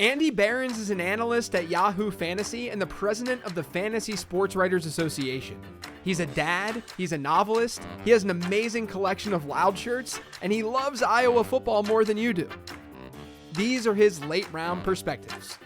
Andy Behrens is an analyst at Yahoo Fantasy and the president of the Fantasy Sports Writers Association. He's a dad, he's a novelist, he has an amazing collection of Loud shirts, and he loves Iowa football more than you do. These are his late round perspectives.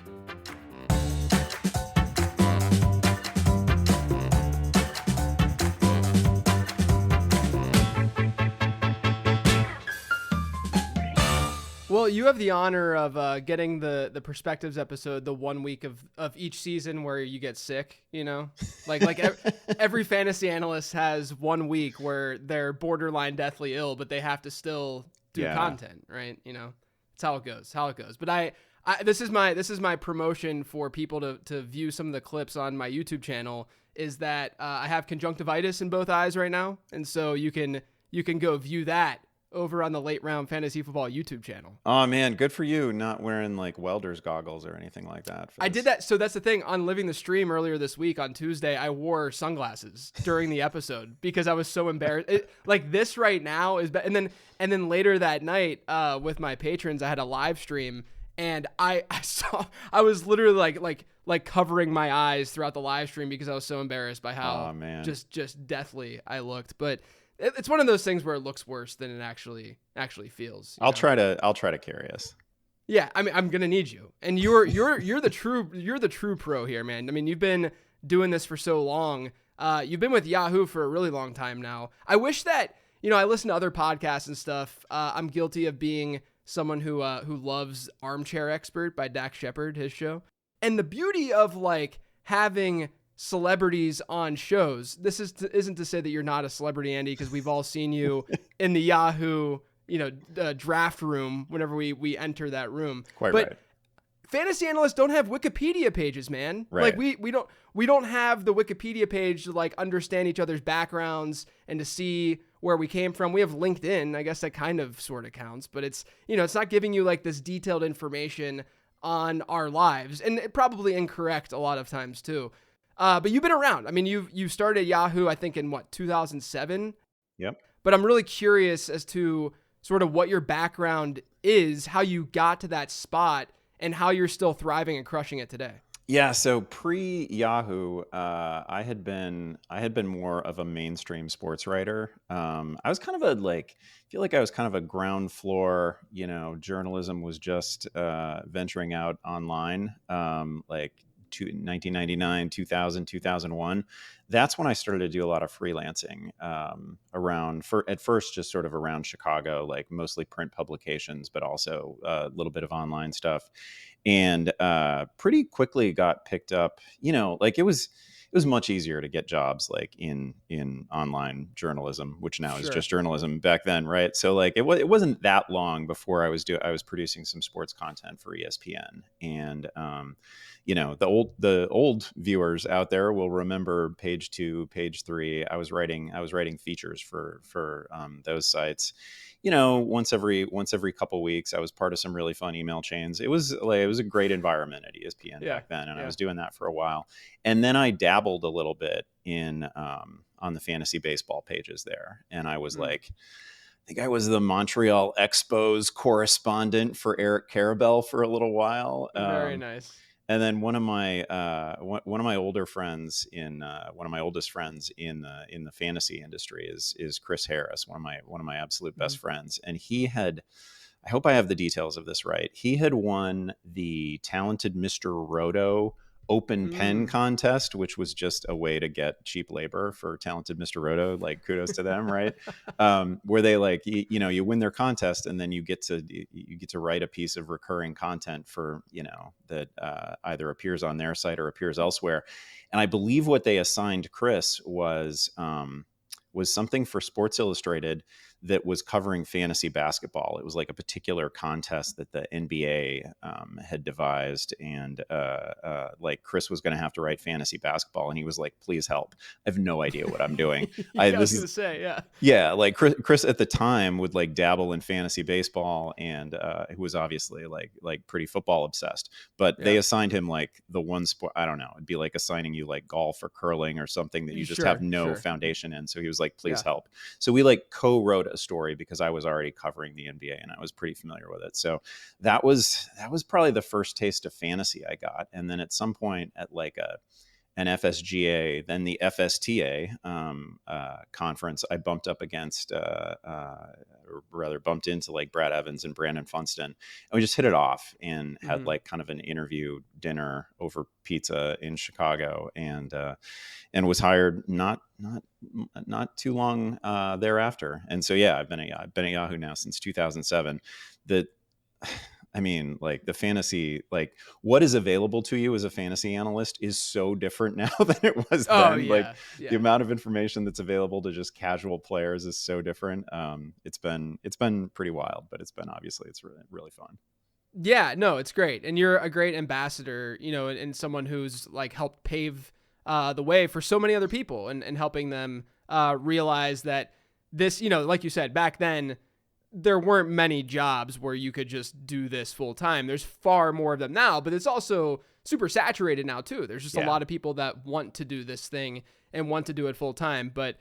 Well, you have the honor of getting the Perspectives episode the 1 week of each season where you get sick, you know? Like every fantasy analyst has 1 week where they're borderline deathly ill, but they have to still do content, right? You know, it's how it goes. But this is my promotion for people to view some of the clips on my YouTube channel, is that I have conjunctivitis in both eyes right now. And so you can go view that over on the Late Round Fantasy Football YouTube channel. Oh man, good for you, not wearing like welder's goggles or anything like that. I did that. So that's the thing. On Living the Stream earlier this week on Tuesday, I wore sunglasses during the episode because I was so embarrassed. Like this right now is, and then later that night with my patrons, I had a live stream, and I was literally like covering my eyes throughout the live stream because I was so embarrassed by how just deathly I looked. But it's one of those things where it looks worse than it actually feels. I'll try to carry us. Yeah, I mean, I'm gonna need you, and you're the true pro here, man. I mean, you've been doing this for so long. You've been with Yahoo for a really long time now. I wish that, you know, I listen to other podcasts and stuff. I'm guilty of being someone who loves Armchair Expert by Dax Shepard, his show, and the beauty of like having celebrities on shows. This isn't to say that you're not a celebrity, Andy, because we've all seen you in the Yahoo, draft room whenever we enter that room. Quite right. Fantasy analysts don't have Wikipedia pages, man. Right. Like we don't have the Wikipedia page to like understand each other's backgrounds and to see where we came from. We have LinkedIn. I guess that kind of sort of counts, but it's not giving you like this detailed information on our lives, and probably incorrect a lot of times too. But you've been around. I mean, you started at Yahoo, I think, in 2007? Yep. But I'm really curious as to sort of what your background is, how you got to that spot, and how you're still thriving and crushing it today. Yeah. So pre-Yahoo, I had been more of a mainstream sports writer. I was kind of feel like I was kind of a ground floor. Journalism was just venturing out online, 1999, 2000, 2001. That's when I started to do a lot of freelancing at first just sort of around Chicago, like mostly print publications, but also a little bit of online stuff. And pretty quickly got picked up, it was much easier to get jobs like in online journalism, which now is just journalism back then. Right. So like it wasn't that long before I was producing some sports content for ESPN. And the old viewers out there will remember Page 2, Page 3. I was writing features for those sites. Once every couple weeks. I was part of some really fun email chains. It was a great environment at ESPN back then, and I was doing that for a while. And then I dabbled a little bit in on the fantasy baseball pages there, and I was I think I was the Montreal Expos correspondent for Eric Karabell for a little while. Very nice. And then one of my older friends one of my oldest friends in the fantasy industry is Chris Harris, one of my absolute best friends. And I hope I have the details of this right. He had won the Talented Mr. Roto open pen contest, which was just a way to get cheap labor for Talented Mr. Roto. Like, kudos to them, right? Where they you win their contest, and then you get to write a piece of recurring content for that either appears on their site or appears elsewhere. And I believe what they assigned Chris was something for Sports Illustrated that was covering fantasy basketball. It was like a particular contest that the NBA had devised, and Chris was going to have to write fantasy basketball, and he was like, "Please help! I have no idea what I'm doing." Like Chris at the time would like dabble in fantasy baseball, and who was obviously like pretty football obsessed. But they assigned him like the one sport. I don't know. It'd be like assigning you like golf or curling or something that you just have no foundation in. So he was like, "Please help." So we like co-wrote wrote a story because I was already covering the NBA and I was pretty familiar with it. So that was probably the first taste of fantasy I got. And then at some point at like an FSGA, then the FSTA conference, I bumped up against, or rather bumped into like Brad Evans and Brandon Funston, and we just hit it off and had like kind of an interview dinner over pizza in Chicago, and was hired not too long thereafter. And so yeah, I've been at Yahoo now since 2007. The I mean, like the fantasy, like what is available to you as a fantasy analyst is so different now than it was then. Yeah, Like yeah. the amount of information that's available to just casual players is so different. It's been pretty wild, but it's really, really fun. Yeah, no, it's great. And you're a great ambassador, and someone who's like helped pave the way for so many other people, and helping them realize that this, like you said, back then, there weren't many jobs where you could just do this full time. There's far more of them now, but it's also super saturated now too. There's just a lot of people that want to do this thing and want to do it full time. But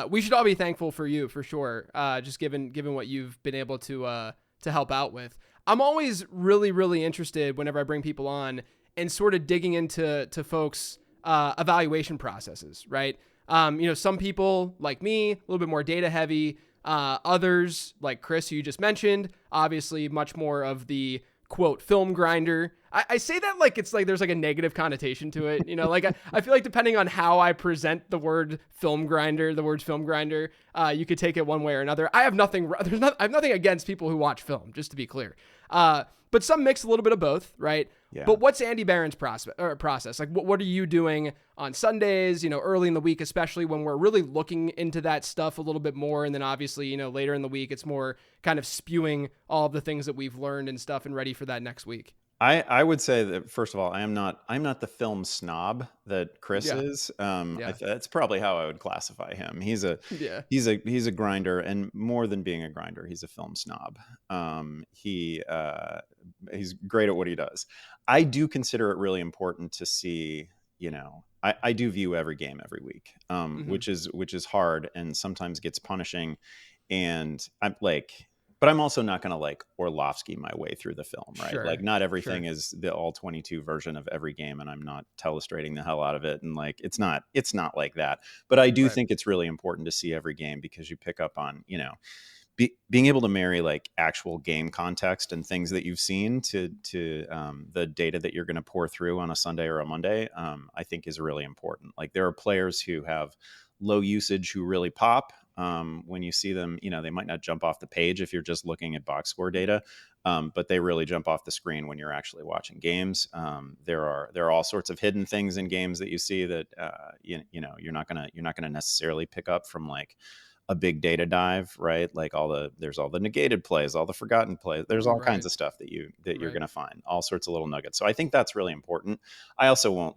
we should all be thankful for you for sure. Just given what you've been able to help out with. I'm always really, really interested whenever I bring people on and sort of digging into folks' evaluation processes, right? Some people like me, a little bit more data heavy. Others like Chris, who you just mentioned, obviously much more of the quote film grinder. I say that like it's like there's like a negative connotation to it, like I feel like depending on how I present the word film grinder, you could take it one way or another. I have nothing against people who watch film, just to be clear. But some mix a little bit of both, right? Yeah. But what's Andy Behrens' process? Like, what are you doing on Sundays, early in the week, especially when we're really looking into that stuff a little bit more. And then obviously, later in the week, it's more kind of spewing all of the things that we've learned and stuff and ready for that next week. I would say that first of all, I'm not the film snob that Chris is. That's probably how I would classify him. He's a grinder, and more than being a grinder, he's a film snob. He's great at what he does. I do consider it really important to see, I do view every game every week, which is hard and sometimes gets punishing. And I'm like, but I'm also not going to like Orlovsky my way through the film, right? Sure, like not everything is the all 22 version of every game, and I'm not telestrating the hell out of it. And like, it's not like that, but I do think it's really important to see every game because you pick up on, being able to marry like actual game context and things that you've seen to the data that you're going to pour through on a Sunday or a Monday, I think is really important. Like there are players who have low usage who really pop. When you see them, they might not jump off the page if you're just looking at box score data, but they really jump off the screen when you're actually watching games. There are all sorts of hidden things in games that you see that you're not gonna necessarily pick up from like a big data dive, right? Like there's all the negated plays, all the forgotten plays. There's all kinds of stuff that you're going to find, all sorts of little nuggets. So I think that's really important. I also won't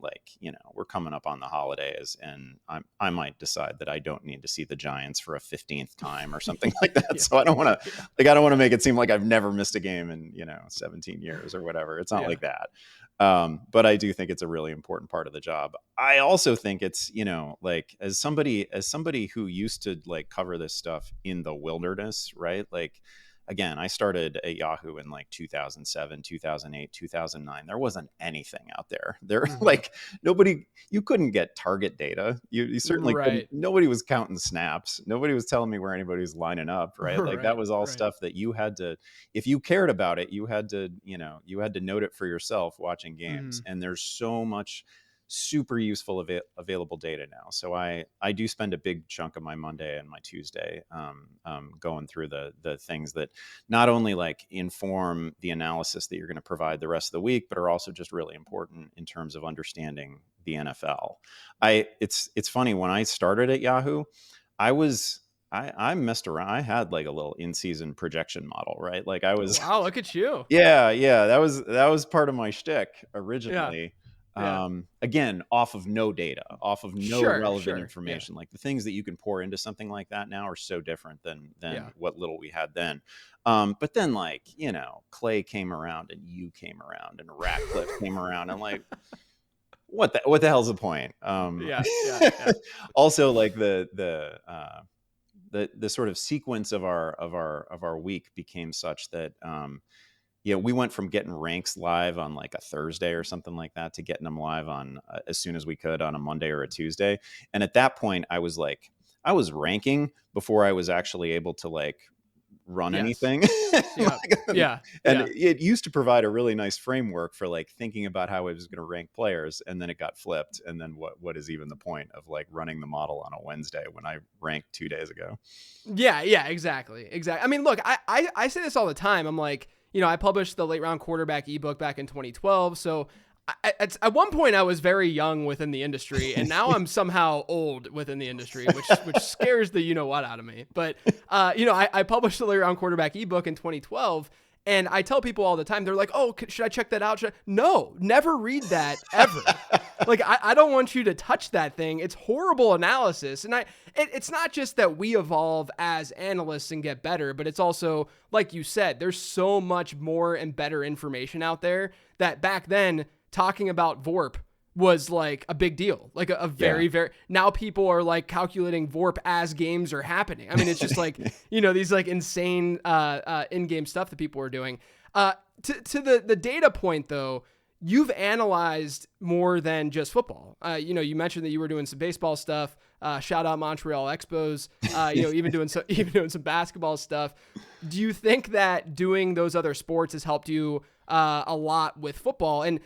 we're coming up on the holidays and I might decide that I don't need to see the Giants for a 15th time or something like that. So I don't want to make it seem like I've never missed a game in, 17 years or whatever. It's not like that. But I do think it's a really important part of the job. I also think it's, like as somebody who used to like cover this stuff in the wilderness, right? Like, again, I started at Yahoo in like 2007, 2008, 2009. There wasn't anything out there. Like you couldn't get target data. You certainly couldn't. Nobody was counting snaps. Nobody was telling me where anybody was lining up, right? Like that was all stuff that you had to, if you cared about it, you had to note it for yourself watching games. And there's so much super useful available data now. So I do spend a big chunk of my Monday and my Tuesday going through the things that not only like inform the analysis that you're going to provide the rest of the week, but are also just really important in terms of understanding the NFL. It's funny, when I started at Yahoo, I messed around. I had like a little in-season projection model, right? Like I was, wow, look at you. Yeah. That was part of my shtick originally. Yeah. Again, off of no data, off of no relevant information. Yeah. Like the things that you can pour into something like that now are so different than what little we had then. But then like, Clay came around and you came around and Ratcliffe came around. I'm like, what the hell's the point? Also like the the sort of sequence of our week became such that we went from getting ranks live on like a Thursday or something like that to getting them live on as soon as we could on a Monday or a Tuesday. And at that point, I was ranking before I was actually able to like run Yes. anything. Yeah. Yeah. And Yeah. it used to provide a really nice framework for like thinking about how I was going to rank players, and then it got flipped. And then what is even the point of like running the model on a Wednesday when I ranked 2 days ago? Yeah, yeah, exactly. I mean, look, I say this all the time. I'm like, I published the late round quarterback ebook back in 2012. So at one point I was very young within the industry, and now I'm somehow old within the industry, which scares the what out of me. But I published the late round quarterback ebook in 2012. And I tell people all the time, they're like, oh, should I check that out? No, never read that ever. Like, I don't want you to touch that thing. It's horrible analysis. And it's not just that we evolve as analysts and get better, but it's also, like you said, there's so much more and better information out there that back then talking about VORP was like a big deal, like a very, very, now people are like calculating VORP as games are happening. I mean, it's just like, these like insane in-game stuff that people are doing. To the data point though, you've analyzed more than just football. You mentioned that you were doing some baseball stuff. Shout out Montreal Expos. Even doing some basketball stuff. Do you think that doing those other sports has helped you a lot with football? And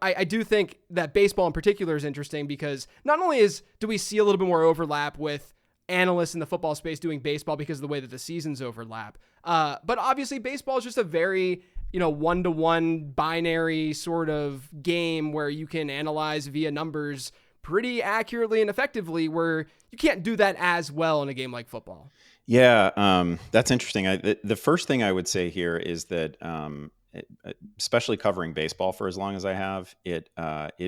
I do think that baseball in particular is interesting because not only do we see a little bit more overlap with analysts in the football space doing baseball because of the way that the seasons overlap, but obviously baseball is just a very one-to-one binary sort of game where you can analyze via numbers pretty accurately and effectively, where you can't do that as well in a game like football. Yeah, that's interesting. The first thing I would say here is that especially covering baseball for as long as I have, it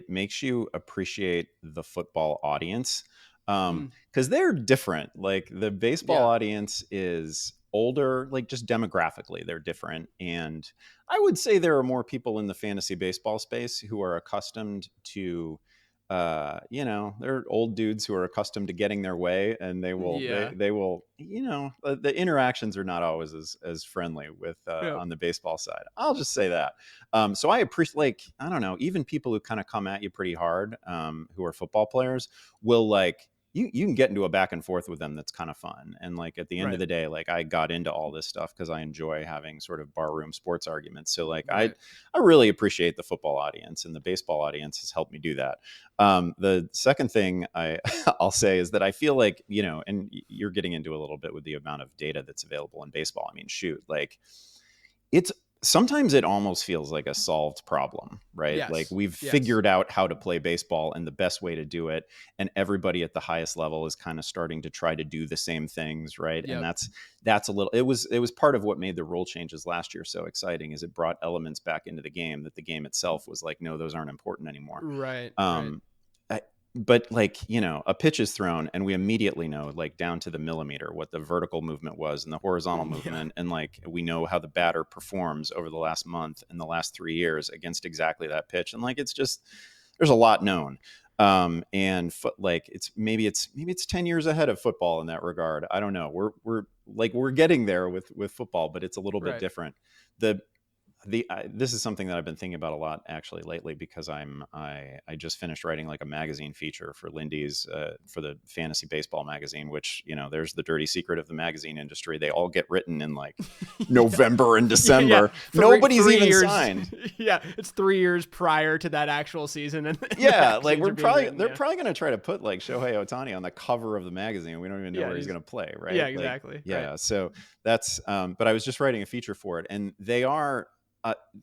makes you appreciate the football audience because they're different. Like the baseball audience is older, like just demographically, they're different. And I would say there are more people in the fantasy baseball space who are accustomed to they're old dudes who are accustomed to getting their way, and they will the interactions are not always as friendly with on the baseball side. I'll just say that. So I appreciate, like, I don't know, even people who kind of come at you pretty hard, who are football players, will like you can get into a back and forth with them that's kind of fun. And like at the end of the day, like I got into all this stuff because I enjoy having sort of barroom sports arguments. So like I really appreciate the football audience, and the baseball audience has helped me do that. The second thing I'll say is that I feel like, and you're getting into a little bit with the amount of data that's available in baseball. I mean, shoot, like sometimes it almost feels like a solved problem, right? Yes. Like we've figured out how to play baseball and the best way to do it. And everybody at the highest level is kind of starting to try to do the same things, right? Yep. And that's a little, it was part of what made the rule changes last year so exciting, is it brought elements back into the game that the game itself was like, no, those aren't important anymore. Right. But like, a pitch is thrown and we immediately know, like down to the millimeter, what the vertical movement was and the horizontal movement. And like, we know how the batter performs over the last month and the last 3 years against exactly that pitch. And like, it's just, there's a lot known. Like maybe it's 10 years ahead of football in that regard. I don't know. We're getting there with football, but it's a little bit different. This is something that I've been thinking about a lot actually lately, because I just finished writing like a magazine feature for Lindy's for the Fantasy Baseball magazine, which, there's the dirty secret of the magazine industry. They all get written in like November and December. Nobody's even signed. Yeah, it's 3 years prior to that actual season. And like they're probably going to try to put like Shohei Ohtani on the cover of the magazine. We don't even know where he's going to play, right? Yeah, exactly. So that's but I was just writing a feature for it, and they are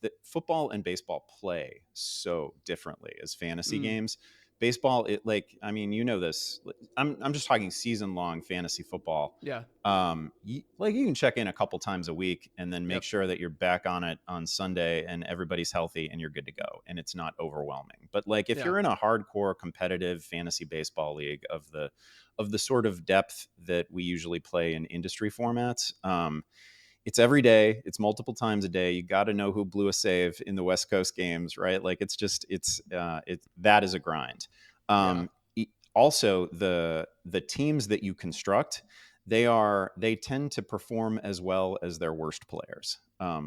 the football and baseball play so differently as fantasy games. Baseball, this. I'm just talking season long fantasy football. Yeah. You can check in a couple times a week and then make sure that you're back on it on Sunday and everybody's healthy and you're good to go and it's not overwhelming. But like if you're in a hardcore competitive fantasy baseball league of the sort of depth that we usually play in industry formats, it's every day. It's multiple times a day. You got to know who blew a save in the West Coast games, right? Like that is a grind. Also, the teams that you construct, they tend to perform as well as their worst players,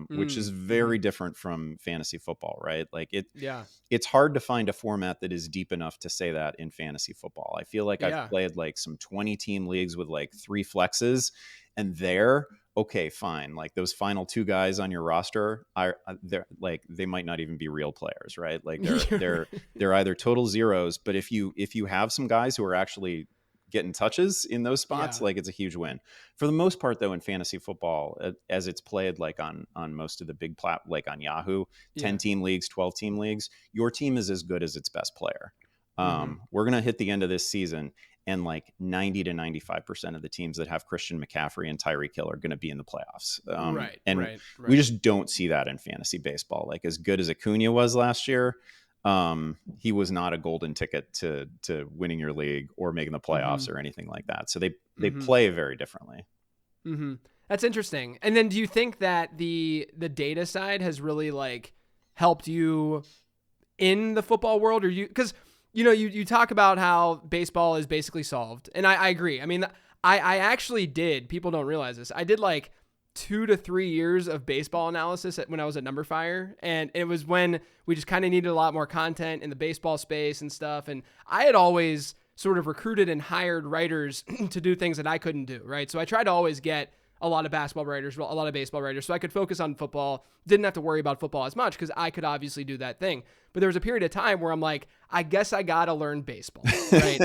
which is very different from fantasy football, right? Like Yeah. it's hard to find a format that is deep enough to say that in fantasy football. I feel like I've Yeah. played like some 20 team leagues with like 3 flexes, and okay, fine. Like those final 2 guys on your roster they're like, they might not even be real players, right? Like they're either total zeros, but if you have some guys who are actually getting touches in those spots, Yeah. like it's a huge win. For the most part, though, in fantasy football, as it's played like on most of the big like on Yahoo, 10 Yeah. team leagues, 12 team leagues, your team is as good as its best player. We're gonna hit the end of this season, and like 90 to 95% of the teams that have Christian McCaffrey and Tyreek Hill are going to be in the playoffs. And we just don't see that in fantasy baseball. Like as good as Acuna was last year, he was not a golden ticket to winning your league or making the playoffs or anything like that. So they play very differently. That's interesting. And then do you think that the data side has really like helped you in the football world, or because you talk about how baseball is basically solved, and I agree. I mean, I actually did. People don't realize this. I did like 2 to 3 years of baseball analysis when I was at Number Fire, and it was when we just kind of needed a lot more content in the baseball space and stuff. And I had always sort of recruited and hired writers to do things that I couldn't do, right? So I tried to always get a lot of basketball writers, a lot of baseball writers, so I could focus on football, didn't have to worry about football as much because I could obviously do that thing. But there was a period of time where I'm like, I guess I got to learn baseball, right?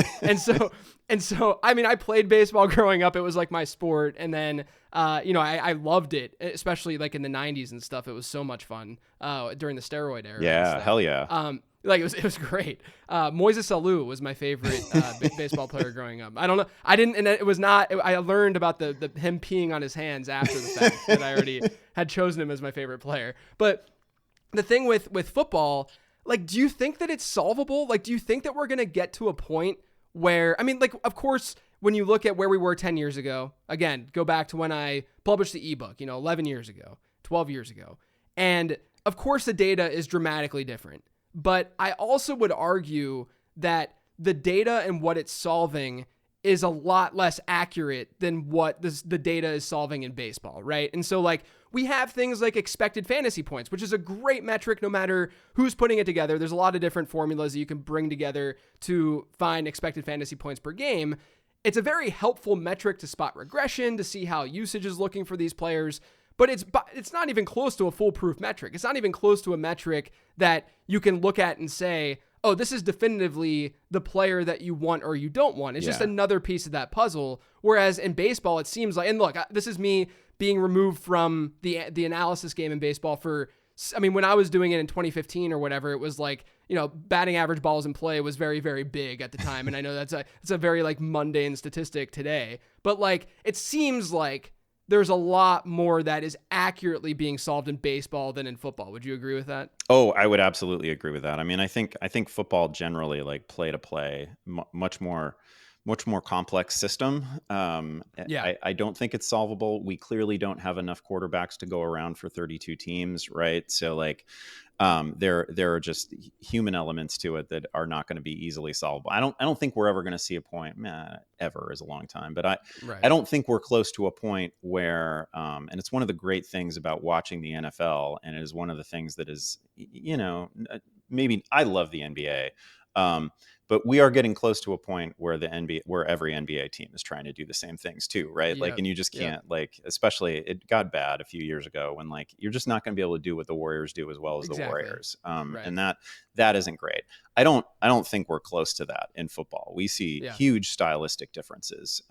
and so, I mean, I played baseball growing up. It was like my sport. And then, I loved it, especially like in the 90s and stuff. It was so much fun during the steroid era. Yeah, hell yeah. Like it was great. Moises Alou was my favorite baseball player growing up. I don't know. I didn't, and it was not. I learned about the him peeing on his hands after the fact that I already had chosen him as my favorite player. But the thing with football, like, do you think that it's solvable? Like, do you think that we're gonna get to a point where, I mean, like, of course, when you look at where we were 10 years ago, again, go back to when I published the ebook, 11 years ago, 12 years ago, and of course the data is dramatically different. But I also would argue that the data and what it's solving is a lot less accurate than what the data is solving in baseball, right? And so, like, we have things like expected fantasy points, which is a great metric no matter who's putting it together. There's a lot of different formulas that you can bring together to find expected fantasy points per game. It's a very helpful metric to spot regression, to see how usage is looking for these players. But it's not even close to a foolproof metric. It's not even close to a metric that you can look at and say, oh, this is definitively the player that you want or you don't want. It's just another piece of that puzzle. Whereas in baseball, it seems like, and look, this is me being removed from the analysis game in baseball when I was doing it in 2015 or whatever, it was like, batting average balls in play was very, very big at the time. And I know it's a very like mundane statistic today, but like, it seems like there's a lot more that is accurately being solved in baseball than in football. Would you agree with that? Oh, I would absolutely agree with that. I mean, I think football generally, like play to play, much more complex system. I don't think it's solvable. We clearly don't have enough quarterbacks to go around for 32 teams, right? So like, there are just human elements to it that are not going to be easily solvable. I don't think we're ever going to see a point. Ever is a long time, but I don't think we're close to a point where, and it's one of the great things about watching the NFL, and it is one of the things that is, maybe I love the NBA. But we are getting close to a point where where every NBA team is trying to do the same things too, right? Like, and you just can't, like, especially it got bad a few years ago when like you're just not going to be able to do what the Warriors do as well as the Warriors, and that isn't great. I don't think we're close to that in football. We see huge stylistic differences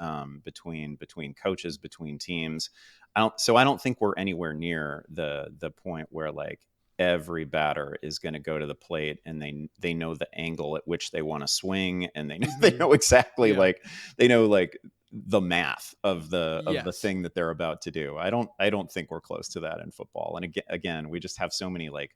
between coaches, between teams. I don't think we're anywhere near the point where like every batter is going to go to the plate and they know the angle at which they want to swing, and they know exactly like they know like the math of the thing that they're about to do. I don't think we're close to that in football. And again, we just have so many, like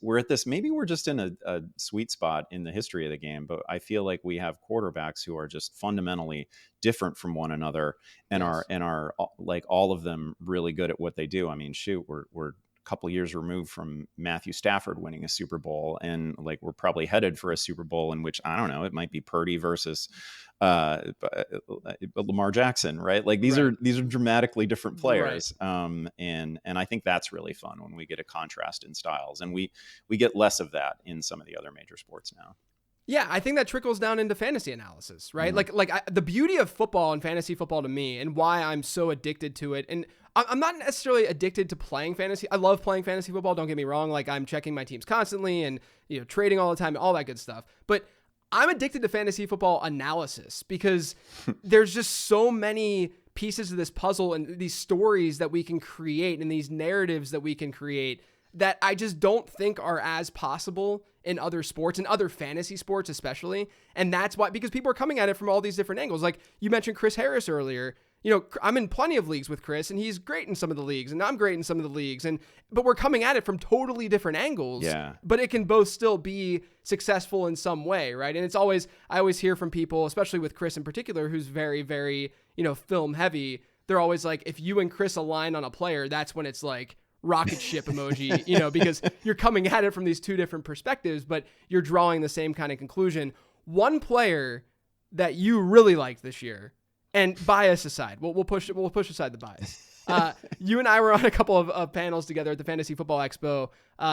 we're at this, maybe we're just in a sweet spot in the history of the game, but I feel like we have quarterbacks who are just fundamentally different from one another and are like all of them really good at what they do. I mean, shoot, we're couple years removed from Matthew Stafford winning a Super Bowl, and like we're probably headed for a Super Bowl in which, I don't know, it might be Purdy versus Lamar Jackson, right? Like these are dramatically different players, and I think that's really fun when we get a contrast in styles, and we get less of that in some of the other major sports now. Yeah, I think that trickles down into fantasy analysis, right? The beauty of football and fantasy football to me, and why I'm so addicted to it, and I'm not necessarily addicted to playing fantasy. I love playing fantasy football. Don't get me wrong. Like, I'm checking my teams constantly and, trading all the time, all that good stuff. But I'm addicted to fantasy football analysis because there's just so many pieces of this puzzle and these stories that we can create and these narratives that we can create that I just don't think are as possible in other sports and other fantasy sports especially. And that's why, because people are coming at it from all these different angles. Like you mentioned Chris Harris earlier. I'm in plenty of leagues with Chris, and he's great in some of the leagues, and I'm great in some of the leagues, but we're coming at it from totally different angles. Yeah. But it can both still be successful in some way, right? And I always hear from people, especially with Chris in particular, who's very, very, film heavy. They're always like, if you and Chris align on a player, that's when it's like rocket ship emoji, because you're coming at it from these two different perspectives, but you're drawing the same kind of conclusion. One player that you really liked this year, and bias aside, we'll push aside the bias. You and I were on a couple of panels together at the Fantasy Football Expo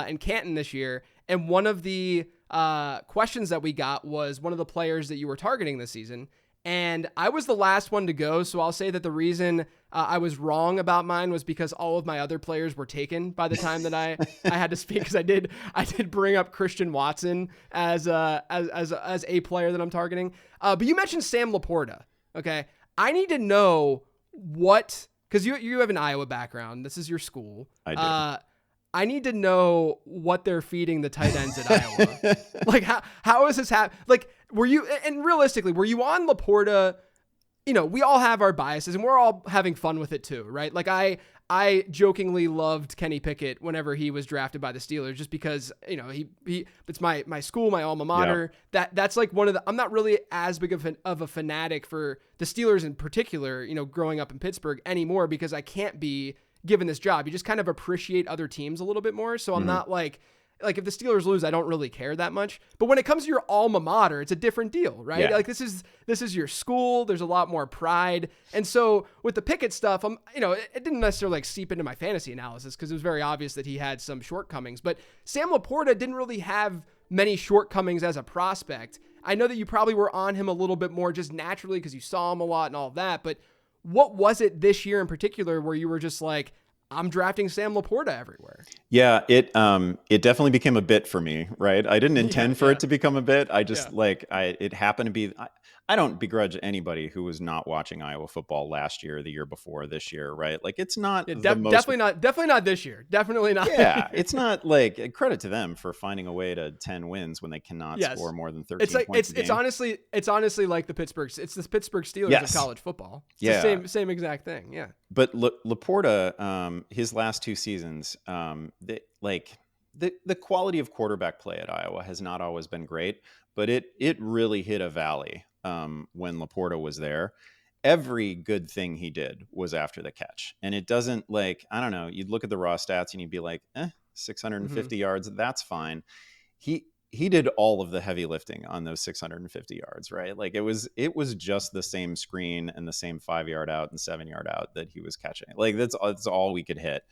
in Canton this year, and one of the questions that we got was one of the players that you were targeting this season. And I was the last one to go, so I'll say that the reason I was wrong about mine was because all of my other players were taken by the time that I had to speak. Because I did bring up Christian Watson as a player that I'm targeting. But you mentioned Sam Laporta. Okay, I need to know because you have an Iowa background. This is your school. I do. I need to know what they're feeding the tight ends at Iowa. Like, how is this happening? Like, were you on Laporta? We all have our biases, and we're all having fun with it too, right? Like, I jokingly loved Kenny Pickett whenever he was drafted by the Steelers, just because, it's my school, my alma mater. Yeah. That's like I'm not really as big of a fanatic for the Steelers in particular, growing up in Pittsburgh anymore, because I can't be given this job. You just kind of appreciate other teams a little bit more. So I'm not like if the Steelers lose, I don't really care that much. But when it comes to your alma mater, it's a different deal, right? Yeah. Like this is your school. There's a lot more pride. And so with the Pickett stuff, it didn't necessarily like seep into my fantasy analysis because it was very obvious that he had some shortcomings. But Sam Laporta didn't really have many shortcomings as a prospect. I know that you probably were on him a little bit more just naturally because you saw him a lot and all of that. But what was it this year in particular where you were just like, I'm drafting Sam Laporta everywhere? Yeah, it definitely became a bit for me, right? I didn't intend for it to become a bit. I just it happened to be. I don't begrudge anybody who was not watching Iowa football last year, the year before, this year, right? Like it's not definitely not this year. Definitely not. Yeah, it's not like credit to them for finding a way to 10 wins when they cannot score more than 13 points a game. It's honestly like the Pittsburgh Steelers of college football. It's the same exact thing. Yeah. But Laporta, his last two seasons, the quality of quarterback play at Iowa has not always been great, but it really hit a valley when Laporta was there. Every good thing he did was after the catch. And it doesn't I don't know, you'd look at the raw stats and you'd be like, 650 yards, that's fine. He did all of the heavy lifting on those 650 yards, right? Like it was just the same screen and the same 5-yard out and 7-yard out that he was catching. Like that's all we could hit.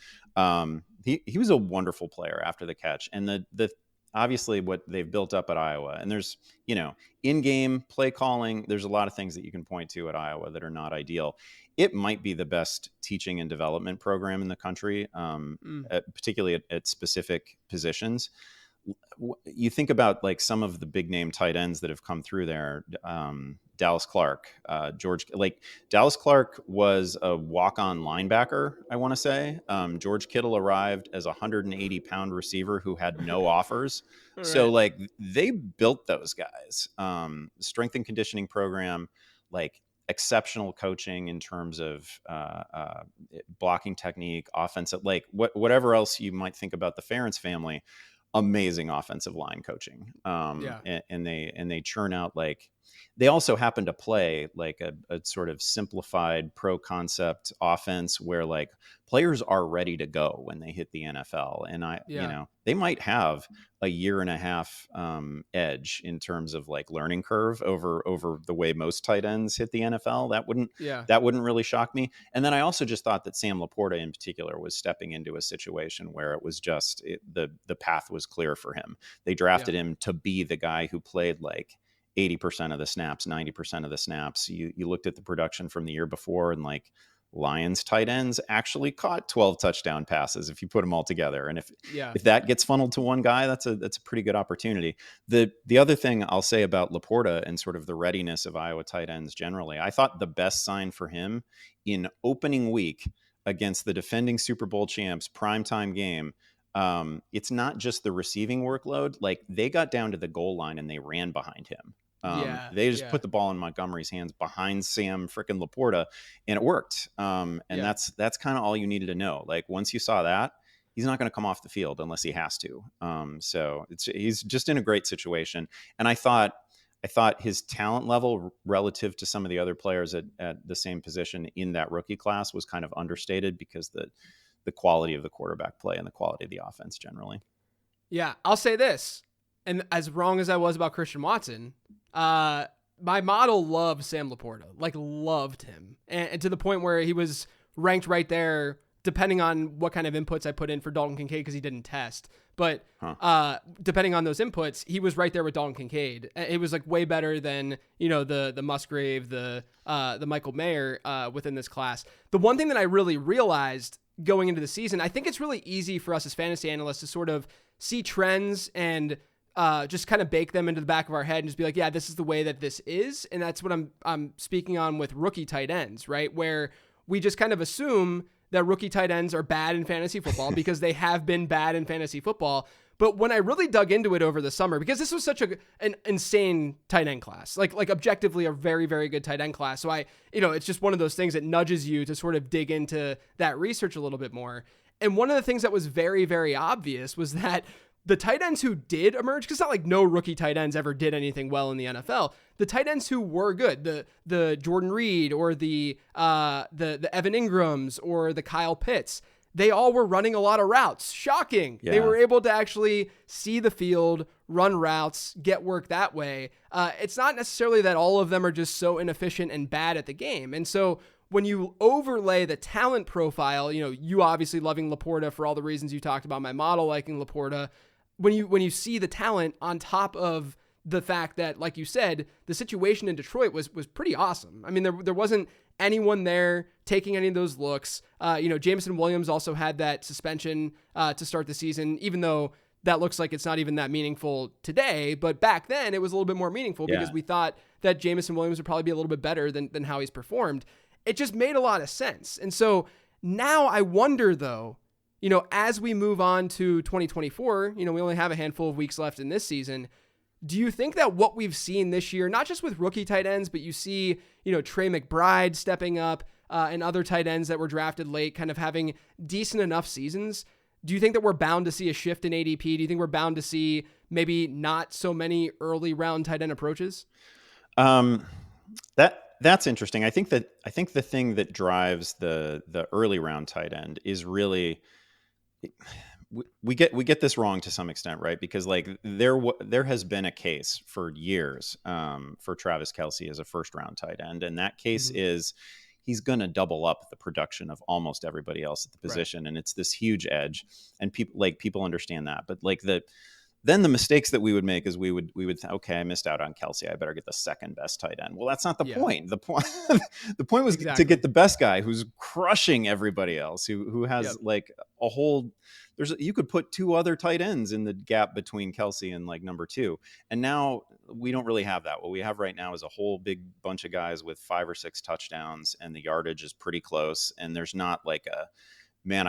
He was a wonderful player after the catch. And the obviously what they've built up at Iowa, and there's, in-game play calling, there's a lot of things that you can point to at Iowa that are not ideal. It might be the best teaching and development program in the country, particularly at specific positions. You think about like some of the big name tight ends that have come through there, Dallas Clark, Dallas Clark was a walk-on linebacker, I want to say. George Kittle arrived as a 180-pound receiver who had no offers. Right. So like they built those guys. Strength and conditioning program, like exceptional coaching in terms of blocking technique, offensive, like whatever else you might think about the Behrens family. Amazing offensive line coaching. And they churn out like they also happen to play like a sort of simplified pro concept offense where like players are ready to go when they hit the NFL. And Yeah. they might have a year and a half edge in terms of like learning curve over the way most tight ends hit the NFL. Yeah. That wouldn't really shock me. And then I also just thought that Sam Laporta in particular was stepping into a situation where it was just the path was clear for him. They drafted him to be the guy who played like 80% of the snaps, 90% of the snaps. You looked at the production from the year before, and like Lions tight ends actually caught 12 touchdown passes if you put them all together. And if that gets funneled to one guy, that's a pretty good opportunity. The other thing I'll say about Laporta and sort of the readiness of Iowa tight ends generally, I thought the best sign for him in opening week against the defending Super Bowl champs primetime game, it's not just the receiving workload. Like they got down to the goal line and they ran behind him. They just put the ball in Montgomery's hands behind Sam frickin' Laporta, and it worked. That's kind of all you needed to know. Like once you saw that, he's not going to come off the field unless he has to. So he's just in a great situation. And I thought his talent level relative to some of the other players at the same position in that rookie class was kind of understated because the quality of the quarterback play and the quality of the offense generally. Yeah, I'll say this, and as wrong as I was about Christian Watson, my model loved Sam Laporta, like loved him, and to the point where he was ranked right there, depending on what kind of inputs I put in for Dalton Kincaid because he didn't test. But depending on those inputs, he was right there with Dalton Kincaid. It was like way better than the Musgrave, the Michael Mayer within this class. The one thing that I really realized going into the season, I think it's really easy for us as fantasy analysts to sort of see trends and just kind of bake them into the back of our head and just be like, yeah, this is the way that this is. And that's what I'm speaking on with rookie tight ends, right? Where we just kind of assume that rookie tight ends are bad in fantasy football because they have been bad in fantasy football. But when I really dug into it over the summer, because this was such an insane tight end class, like objectively a very, very good tight end class. So it's just one of those things that nudges you to sort of dig into that research a little bit more. And one of the things that was very, very obvious was that the tight ends who did emerge, because it's not like no rookie tight ends ever did anything well in the NFL. The tight ends who were good, the Jordan Reed or the Evan Ingrams or the Kyle Pitts, they all were running a lot of routes. Shocking. Yeah. They were able to actually see the field, run routes, get work that way. It's not necessarily that all of them are just so inefficient and bad at the game. And so when you overlay the talent profile, you obviously loving Laporta for all the reasons you talked about, my model liking Laporta, when you see the talent on top of the fact that, like you said, the situation in Detroit was pretty awesome. I mean, there wasn't anyone there taking any of those looks. Jameson Williams also had that suspension to start the season, even though that looks like it's not even that meaningful today. But back then it was a little bit more meaningful because we thought that Jameson Williams would probably be a little bit better than how he's performed. It just made a lot of sense. And so now I wonder though, as we move on to 2024, we only have a handful of weeks left in this season. Do you think that what we've seen this year, not just with rookie tight ends, but you see, Trey McBride stepping up and other tight ends that were drafted late kind of having decent enough seasons? Do you think that we're bound to see a shift in ADP? Do you think we're bound to see maybe not so many early round tight end approaches? That's interesting. I think the thing that drives the early round tight end is really we get this wrong to some extent, right? Because like there has been a case for years for Travis Kelce as a first round tight end, and that case is he's going to double up the production of almost everybody else at the position, and it's this huge edge, and people understand that, but like then the mistakes that we would make is we would okay, I missed out on Kelce, I better get the second best tight end. Well, that's not the point. The point was to get the best guy who's crushing everybody else, who has like a whole. You could put two other tight ends in the gap between Kelce and like number two, and now we don't really have that. What we have right now is a whole big bunch of guys with 5 or 6 touchdowns, and the yardage is pretty close, and there's not like a. Man,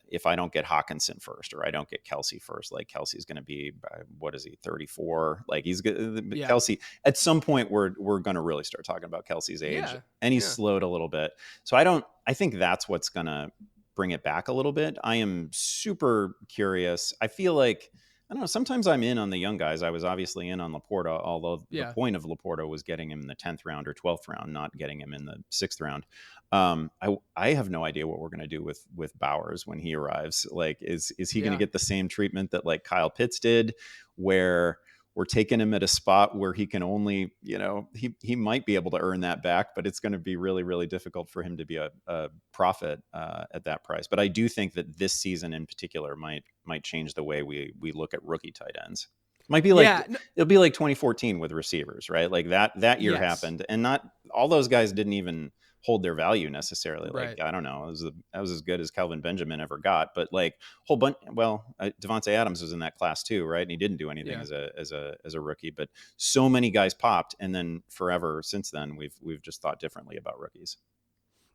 if I don't get Hawkinson first or I don't get Kelce first, like Kelsey's going to be, what is he, 34? Like he's good. Kelce, at some point we're going to really start talking about Kelsey's age, and he's slowed a little bit. So I think that's what's going to bring it back a little bit. I am super curious. I feel like I don't know. Sometimes I'm in on the young guys. I was obviously in on Laporta, although the Yeah. point of Laporta was getting him in the 10th round or 12th round, not getting him in the 6th round. I have no idea what we're going to do with Bowers when he arrives. Like, is he going to Yeah. get the same treatment that like Kyle Pitts did, where we're taking him at a spot where he can only, he might be able to earn that back, but it's going to be really, really difficult for him to be a profit at that price. But I do think that this season in particular might change the way we look at rookie tight ends. Might be like, it'll be like 2014 with receivers, right? Like that year happened, and not all those guys didn't even hold their value necessarily. Like, I don't know, that was as good as Kelvin Benjamin ever got, but like whole bunch. Well, Devontae Adams was in that class too, right? And he didn't do anything as a rookie, but so many guys popped, and then forever since then we've just thought differently about rookies.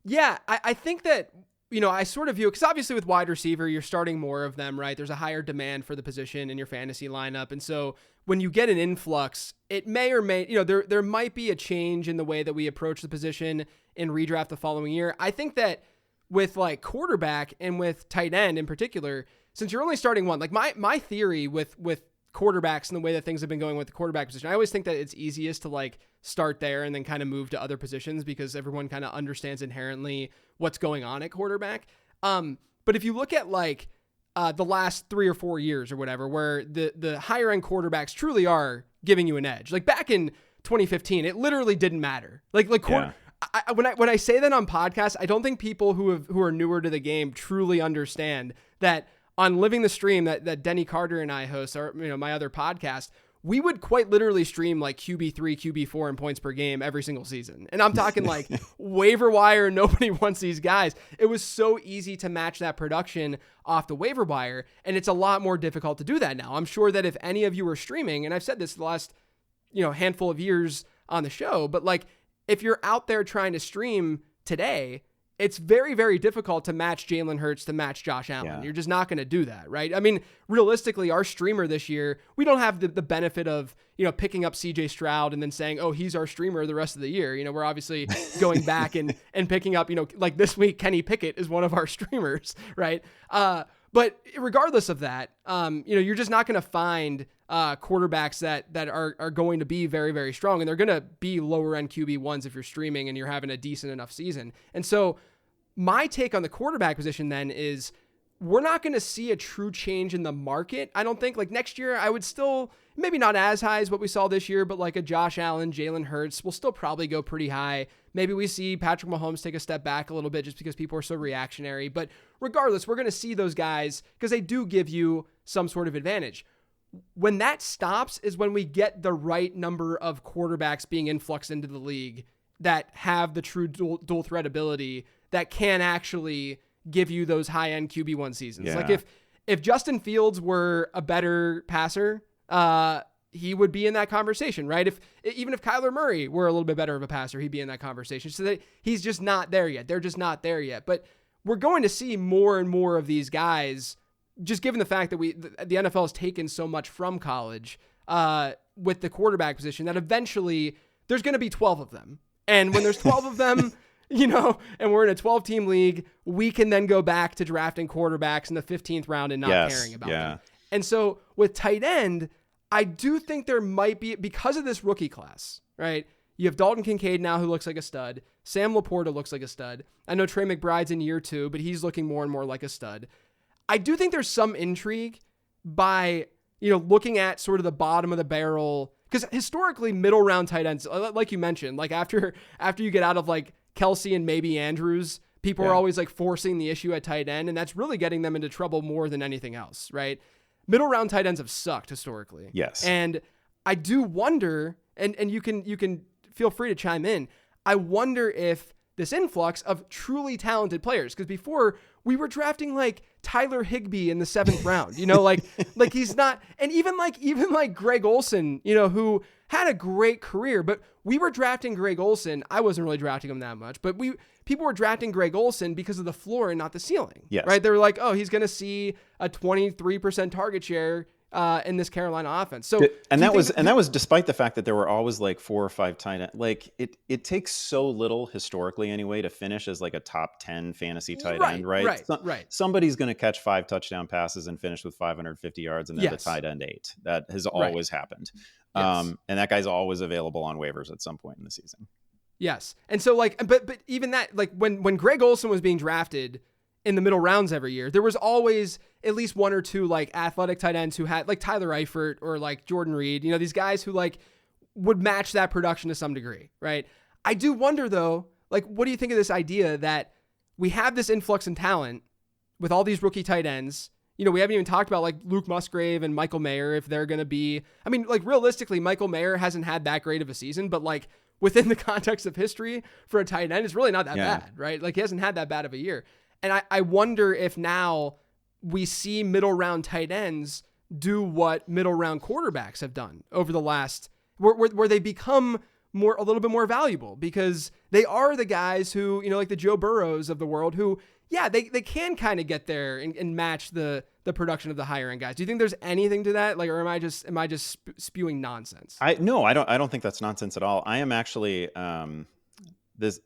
Yeah, I think that, I sort of view, because obviously with wide receiver, you're starting more of them, right? There's a higher demand for the position in your fantasy lineup. And so when you get an influx, it may or may, there might be a change in the way that we approach the position in redraft the following year. I think that with like quarterback and with tight end in particular, since you're only starting one, like my theory with quarterbacks and the way that things have been going with the quarterback position, I always think that it's easiest to like start there and then kind of move to other positions because everyone kind of understands inherently what's going on at quarterback. But if you look at like the last 3 or 4 years or whatever, where the higher end quarterbacks truly are giving you an edge, like back in 2015, it literally didn't matter. When I say that on podcasts, I don't think people who are newer to the game truly understand that on Living the Stream that Denny Carter and I host, or my other podcast, we would quite literally stream like QB3, QB4 in points per game every single season. And I'm talking like waiver wire. Nobody wants these guys. It was so easy to match that production off the waiver wire. And it's a lot more difficult to do that now. I'm sure that if any of you are streaming, and I've said this the last, handful of years on the show, but like if you're out there trying to stream today, it's very, very difficult to match Jalen Hurts, to match Josh Allen. Yeah. You're just not going to do that, right? I mean, realistically, our streamer this year, we don't have the benefit of, picking up CJ Stroud and then saying, oh, he's our streamer the rest of the year. We're obviously going back and picking up, like this week, Kenny Pickett is one of our streamers, right? But regardless of that, you're just not going to find quarterbacks that are going to be very, very strong, and they're going to be lower end QB1s if you're streaming and you're having a decent enough season. And so my take on the quarterback position then is we're not going to see a true change in the market. I don't think. Like next year, I would still, maybe not as high as what we saw this year, but like a Josh Allen, Jalen Hurts will still probably go pretty high. Maybe we see Patrick Mahomes take a step back a little bit just because people are so reactionary. But regardless, we're going to see those guys because they do give you some sort of advantage. When that stops is when we get the right number of quarterbacks being influxed into the league that have the true dual threat ability that can actually give you those high-end QB1 seasons. Yeah. Like if Justin Fields were a better passer, he would be in that conversation, right? Even if Kyler Murray were a little bit better of a passer, he'd be in that conversation. So that he's just not there yet. They're just not there yet. But we're going to see more and more of these guys, just given the fact that the NFL has taken so much from college with the quarterback position, that eventually there's going to be 12 of them. And when there's 12 of them, and we're in a 12-team league, we can then go back to drafting quarterbacks in the 15th round and not caring about them. And so with tight end, I do think there might be, because of this rookie class, right? You have Dalton Kincaid now who looks like a stud. Sam Laporta looks like a stud. I know Trey McBride's in year 2, but he's looking more and more like a stud. I do think there's some intrigue by, looking at sort of the bottom of the barrel, because historically middle round tight ends, like you mentioned, like after you get out of like Kelsey and maybe Andrews, people are always like forcing the issue at tight end, and that's really getting them into trouble more than anything else, right? Middle round tight ends have sucked historically. Yes. And I do wonder, and you can feel free to chime in, I wonder if this influx of truly talented players, because before we were drafting like Tyler Higbee in the 7th round, like he's not, and even like Greg Olsen, who had a great career, but we were drafting Greg Olsen. I wasn't really drafting him that much, but people were drafting Greg Olsen because of the floor and not the ceiling. Yes. Right? They were like, oh, he's going to see a 23% target share in this Carolina offense. So, and that was despite the fact that there were always like 4 or 5 tight end. Like it takes so little historically anyway to finish as like a top 10 fantasy tight end, right? Right. Somebody's going to catch 5 touchdown passes and finish with 550 yards, and they're the tight end 8. That has always happened. Yes. And that guy's always available on waivers at some point in the season. Yes. And so like, but even that, like when Greg Olsen was being drafted in the middle rounds every year, there was always at least 1 or 2 like athletic tight ends who had like Tyler Eifert or like Jordan Reed, these guys who like would match that production to some degree. Right. I do wonder though, like, what do you think of this idea that we have this influx in talent with all these rookie tight ends? We haven't even talked about like Luke Musgrave and Michael Mayer, if they're going to be, I mean, like realistically, Michael Mayer hasn't had that great of a season, but like within the context of history for a tight end, it's really not that bad, right? Like he hasn't had that bad of a year. And I wonder if now we see middle round tight ends do what middle round quarterbacks have done over the last, where they become a little bit more valuable, because they are the guys who, like the Joe Burrows of the world who, they can kind of get there and match the production of the higher end guys. Do you think there's anything to that? Like, or am I just spewing nonsense? No, I don't think that's nonsense at all. I am actually, this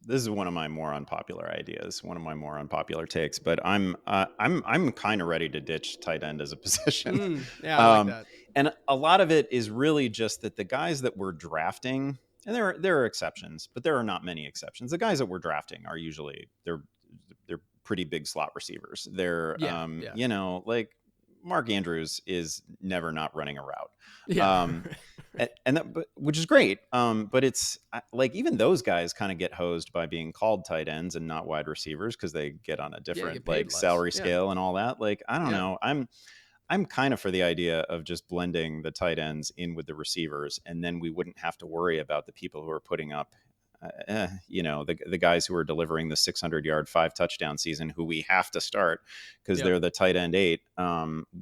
is one of my more unpopular ideas, one of my more unpopular takes, but I'm kind of ready to ditch tight end as a position. I like that. And a lot of it is really just that the guys that we're drafting, and there are exceptions, but there are not many exceptions. The guys that we're drafting are usually they're pretty big slot receivers. They're like Mark Andrews is never not running a route. Which is great. But it's like even those guys kind of get hosed by being called tight ends and not wide receivers because they get on a different like salary scale and all that. Like, I don't know. I'm kind of for the idea of just blending the tight ends in with the receivers, and then we wouldn't have to worry about the people who are putting up the guys who are delivering the 600-yard 5 touchdown season, who we have to start because they're the tight end 8.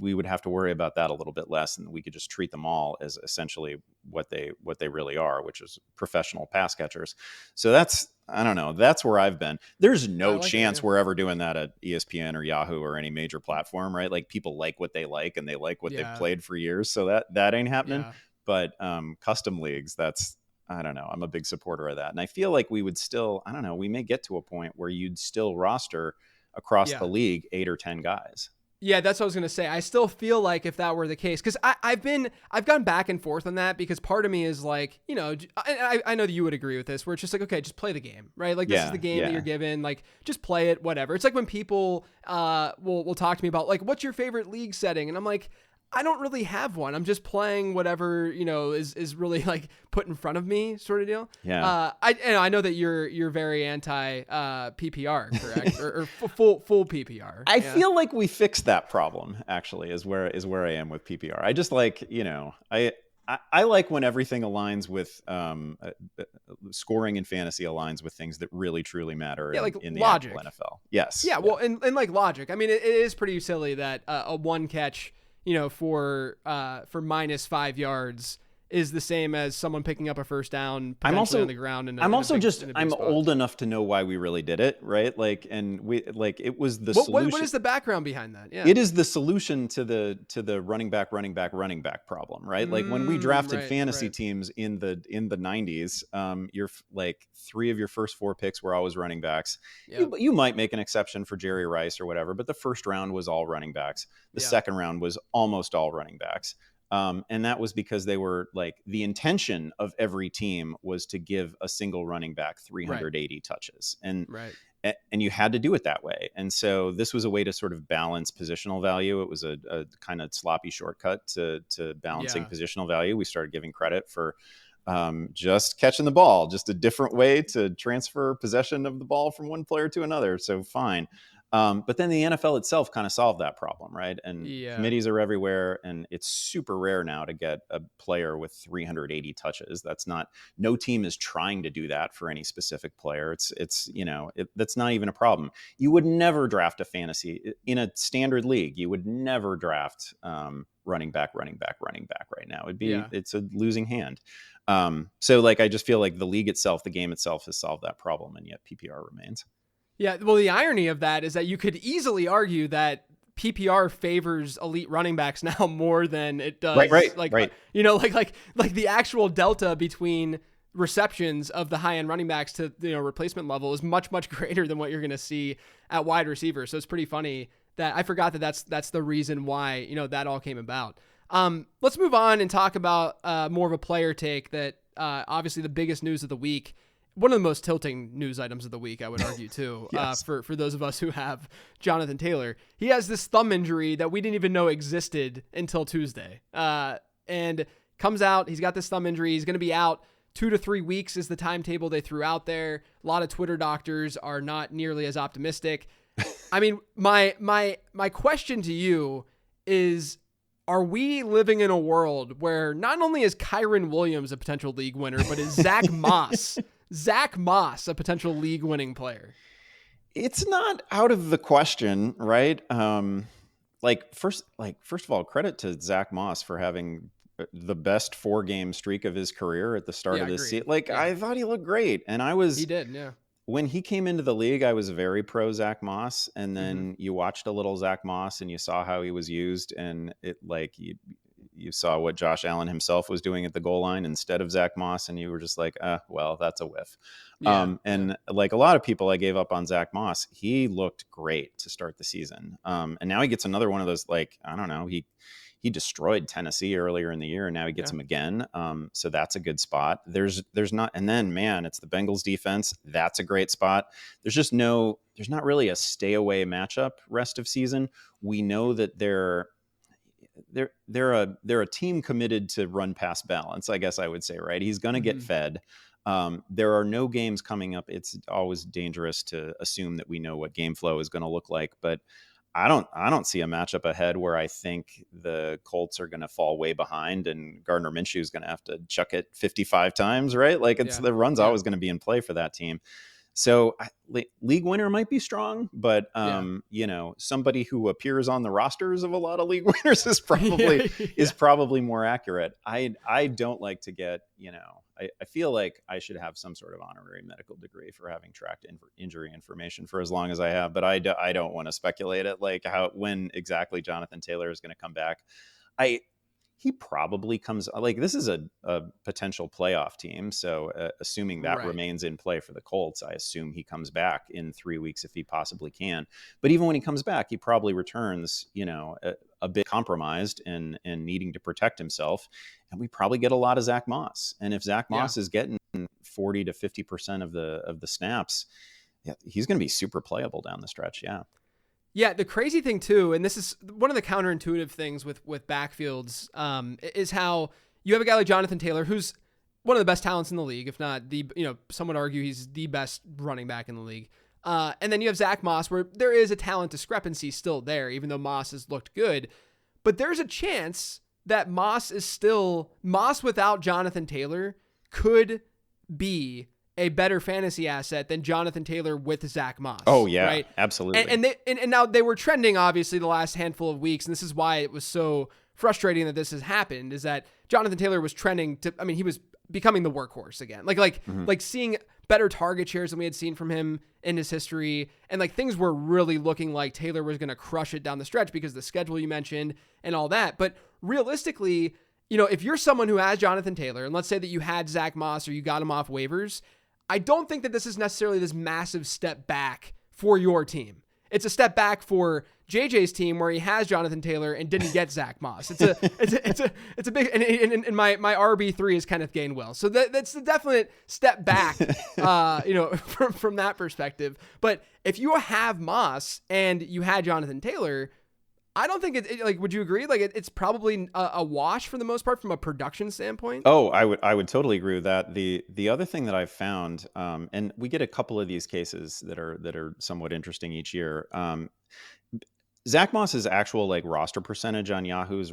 We would have to worry about that a little bit less, and we could just treat them all as essentially what they really are, which is professional pass catchers. So I don't know. That's where I've been. There's no chance we're ever doing that at ESPN or Yahoo or any major platform, right? Like, people like what they like and they like what they've played for years. So that ain't happening. Yeah. But custom leagues, I don't know. I'm a big supporter of that. And I feel like we would still, I don't know, we may get to a point where you'd still roster across the league 8 or 10 guys. Yeah, that's what I was going to say. I still feel like if that were the case, because I've gone back and forth on that, because part of me is like, I know that you would agree with this, where it's just like, okay, just play the game, right? Like, this is the game that you're given, like, just play it, whatever. It's like when people will talk to me about like, what's your favorite league setting? And I'm like, I don't really have one. I'm just playing whatever, is really like put in front of me, sort of deal. Yeah. I know that you're very anti PPR, correct? or full PPR. I feel like we fixed that problem, actually, is where I am with PPR. I just like, I like when everything aligns with scoring in fantasy aligns with things that really truly matter in the logic. actual NFL. Yes. Yeah. Well, and like logic. I mean, it is pretty silly that a one catch, for -5 yards is the same as someone picking up a first down potentially on the ground. I'm old enough to know why we really did it, right? Like, and it was the solution. What is the background behind that? Yeah, it is the solution to the running back problem, right? Like, when we drafted fantasy teams in the 90s, you're like 3 of your first 4 picks were always running backs. Yep. You might make an exception for Jerry Rice or whatever, but the first round was all running backs. The second round was almost all running backs. And that was because they were like, the intention of every team was to give a single running back 380 touches. And you had to do it that way. And so this was a way to sort of balance positional value. It was a kind of sloppy shortcut to balancing positional value. We started giving credit for just catching the ball, just a different way to transfer possession of the ball from one player to another. So fine. But then the NFL itself kind of solved that problem, right? And committees are everywhere, and it's super rare now to get a player with 380 touches. No team is trying to do that for any specific player. That's not even a problem. You would never draft a fantasy in a standard league. You would never draft running back right now. It's a losing hand. So like, I just feel like the league itself, the game itself, has solved that problem, and yet PPR remains. Yeah, well, the irony of that is that you could easily argue that PPR favors elite running backs now more than it does. Right. Like the actual delta between receptions of the high end running backs to replacement level is much, much greater than what you're going to see at wide receiver. So it's pretty funny that I forgot that's the reason why, that all came about. Let's move on and talk about more of a player take that obviously the biggest news of the week. One of the most tilting news items of the week, I would argue, too, Yes. For those of us who have Jonathan Taylor. He has this thumb injury that we didn't even know existed until Tuesday. And comes out, he's got this thumb injury. He's going to be out 2 to 3 weeks is the timetable they threw out there. A lot of Twitter doctors are not nearly as optimistic. I mean, my question to you is, are we living in a world where not only is Kyron Williams a potential league winner, but is Zach Moss a potential league winning player? It's not out of the question, right? First of all, credit to Zach Moss for having the best 4-game streak of his career at the start of this season. I thought he looked great, and he did, yeah. When he came into the league, I was very pro Zach Moss, and then you watched a little Zach Moss and you saw how he was used, and you saw what Josh Allen himself was doing at the goal line instead of Zach Moss, and you were just like, well, that's a whiff. Like a lot of people, I gave up on Zach Moss. He looked great to start the season. And now he gets another one of those, I don't know, he destroyed Tennessee earlier in the year, and now he gets him again. So that's a good spot. There's not, and then man, it's the Bengals defense. That's a great spot. There's not really a stay away matchup rest of season. We know that they're a team committed to run pass balance, I guess I would say, right? He's going to get fed. There are no games coming up. It's always dangerous to assume that we know what game flow is going to look like, but I don't see a matchup ahead where I think the Colts are going to fall way behind and Gardner Minshew is going to have to chuck it 55 times, right? The run's always going to be in play for that team. So league winner might be strong, but somebody who appears on the rosters of a lot of league winners is probably more accurate. I don't like to get, I feel like I should have some sort of honorary medical degree for having tracked injury information for as long as I have, but I don't want to speculate it, when exactly Jonathan Taylor is going to come back. He probably comes, this is a potential playoff team. So assuming that remains in play for the Colts, I assume he comes back in 3 weeks if he possibly can. But even when he comes back, he probably returns, a bit compromised and needing to protect himself. And we probably get a lot of Zach Moss. And if Zach Moss is getting 40 to 50% of the snaps, he's going to be super playable down the stretch. Yeah. Yeah, the crazy thing too, and this is one of the counterintuitive things with backfields, is how you have a guy like Jonathan Taylor, who's one of the best talents in the league, if not some would argue he's the best running back in the league. And then you have Zach Moss, where there is a talent discrepancy still there, even though Moss has looked good. But there's a chance that Moss without Jonathan Taylor could be a better fantasy asset than Jonathan Taylor with Zach Moss. Oh yeah, right? Absolutely. And now they were trending obviously the last handful of weeks, and this is why it was so frustrating that this has happened, is that Jonathan Taylor was trending he was becoming the workhorse again. Like seeing better target shares than we had seen from him in his history, and things were really looking like Taylor was going to crush it down the stretch because of the schedule you mentioned and all that. But realistically, if you're someone who has Jonathan Taylor, and let's say that you had Zach Moss or you got him off waivers, I don't think that this is necessarily this massive step back for your team. It's a step back for JJ's team where he has Jonathan Taylor and didn't get Zach Moss. It's a big, and my RB3 is Kenneth Gainwell. So that's a definite step back, from that perspective. But if you have Moss and you had Jonathan Taylor, I don't think would you agree? It's probably a wash for the most part from a production standpoint. Oh, I would totally agree with that. The other thing that I've found, and we get a couple of these cases that are somewhat interesting each year. Zach Moss's actual roster percentage on Yahoo's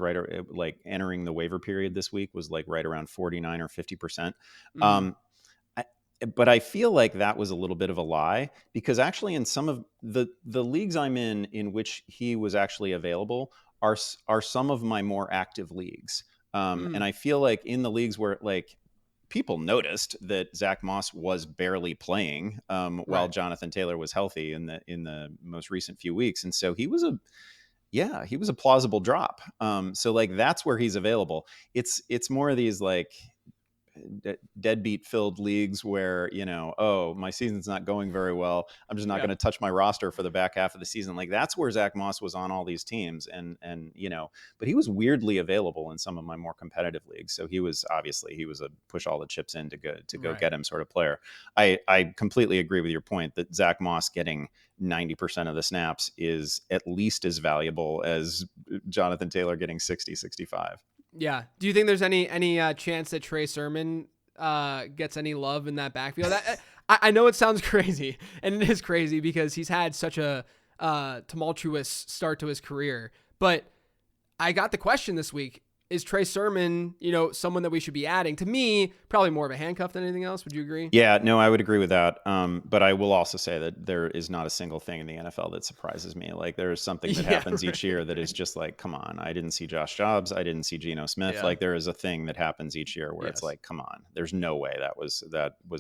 entering the waiver period this week was right around 49 or 50%. But I feel like that was a little bit of a lie, because actually in some of the leagues I'm in which he was actually available are some of my more active leagues. And I feel like in the leagues where people noticed that Zach Moss was barely playing while Jonathan Taylor was healthy in the most recent few weeks. And so he was Yeah, he was a plausible drop. So like that's where he's available. It's more of these like deadbeat filled leagues where, oh, my season's not going very well, I'm just not Yeah. going to touch my roster for the back half of the season. Like that's where Zach Moss was on all these teams, and but he was weirdly available in some of my more competitive leagues. So he was a push all the chips in to go Right. get him sort of player. I completely agree with your point that Zach Moss getting 90% of the snaps is at least as valuable as Jonathan Taylor getting 60-65. Yeah. Do you think there's any chance that Trey Sermon gets any love in that backfield? I know it sounds crazy, and it is crazy because he's had such a tumultuous start to his career. But I got the question this week: is Trey Sermon, someone that we should be adding? To me, probably more of a handcuff than anything else. Would you agree? Yeah, no, I would agree with that. But I will also say that there is not a single thing in the NFL that surprises me. Like there is something that happens each year that is just like, come on, I didn't see Josh Jobs, I didn't see Geno Smith. Yeah. Like there is a thing that happens each year where it's like, come on, there's no way that was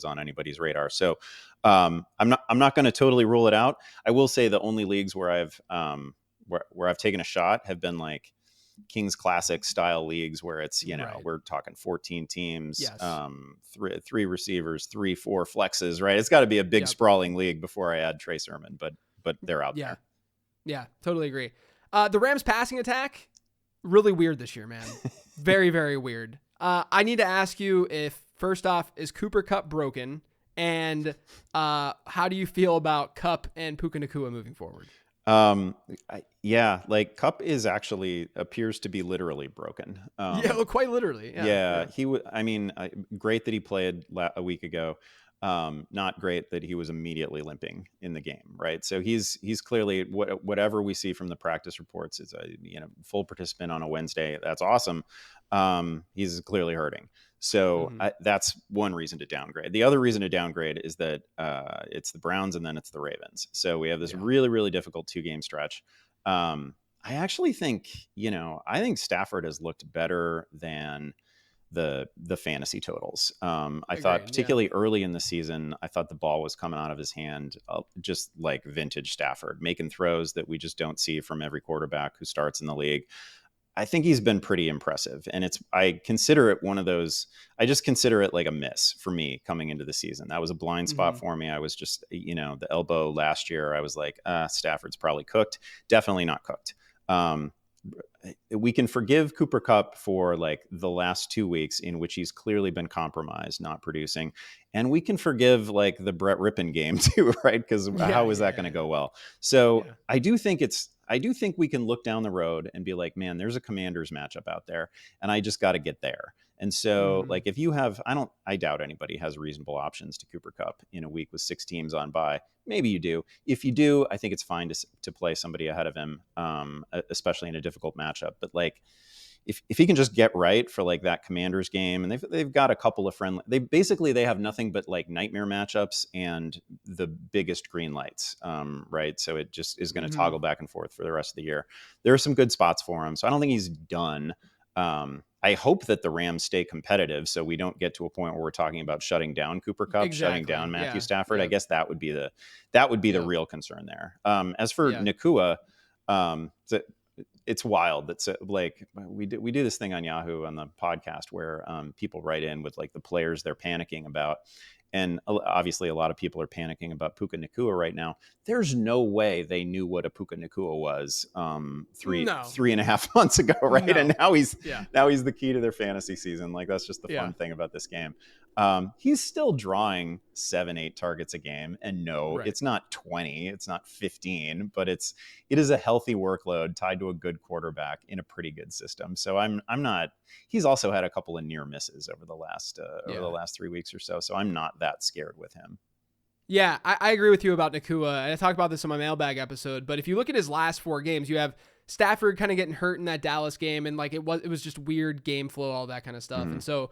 on anybody's radar. So I'm not going to totally rule it out. I will say the only leagues where I've taken a shot have been like Kings Classic style leagues where it's, Right. we're talking 14 teams, Yes. three receivers, 3-4 flexes, right? It's got to be a big sprawling league before I add Trey Sermon, but they're out there. Yeah, totally agree. The Rams passing attack, really weird this year, man. Very, very weird. I need to ask you if, first off, is Cooper Kupp broken? And how do you feel about Kupp and Puka Nacua moving forward? Yeah, like Kupp is actually appears to be literally broken. Quite literally. Yeah. He would. I mean, great that he played a week ago. Not great that he was immediately limping in the game, right? So he's clearly whatever we see from the practice reports is a full participant on a Wednesday. That's awesome. He's clearly hurting. So that's one reason to downgrade. The other reason to downgrade is that it's the Browns and then it's the Ravens. So we have this really, really difficult 2-game stretch. I actually think, I think Stafford has looked better than the fantasy totals. I thought particularly early in the season, I thought the ball was coming out of his hand, just like vintage Stafford, making throws that we just don't see from every quarterback who starts in the league. I think he's been pretty impressive, and I consider it one of those. I just consider it like a miss for me coming into the season. That was a blind spot for me. I was just, the elbow last year. I was like, Stafford's probably cooked. Definitely not cooked. We can forgive Cooper Kupp for like the last 2 weeks in which he's clearly been compromised, not producing. And we can forgive like the Brett Rippon game too, right? Because how is that going to go well? So I do think we can look down the road and be like, man, there's a Commanders matchup out there, and I just got to get there. And so like if you have, I doubt anybody has reasonable options to Cooper Kupp in a week with 6 teams on bye. Maybe you do. If you do, I think it's fine to play somebody ahead of him, especially in a difficult matchup. But like, if he can just get right for like that Commanders game, and they've got a couple of friendly, they have nothing but like nightmare matchups and the biggest green lights, right? So it just is going to toggle back and forth for the rest of the year. There are some good spots for him, so I don't think he's done. I hope that the Rams stay competitive so we don't get to a point where we're talking about shutting down Cooper Kupp, shutting down Matthew Stafford. I guess that would be the real concern there. As for Nacua, it's wild. That's like we do this thing on Yahoo on the podcast where people write in with like the players they're panicking about. And obviously a lot of people are panicking about Puka Nacua right now. There's no way they knew what a Puka Nacua was 3.5 months ago, right? No. And now he's the key to their fantasy season. Like that's just the fun thing about this game. He's still drawing 7-8 targets a game, and it's not 20, it's not 15, but it is a healthy workload tied to a good quarterback in a pretty good system. So I'm not. He's also had a couple of near misses over the last 3 weeks or so. So I'm not that scared with him. Yeah, I agree with you about Nacua. And I talked about this in my mailbag episode, but if you look at his last 4 games, you have Stafford kind of getting hurt in that Dallas game, and like it was just weird game flow, all that kind of stuff. And so,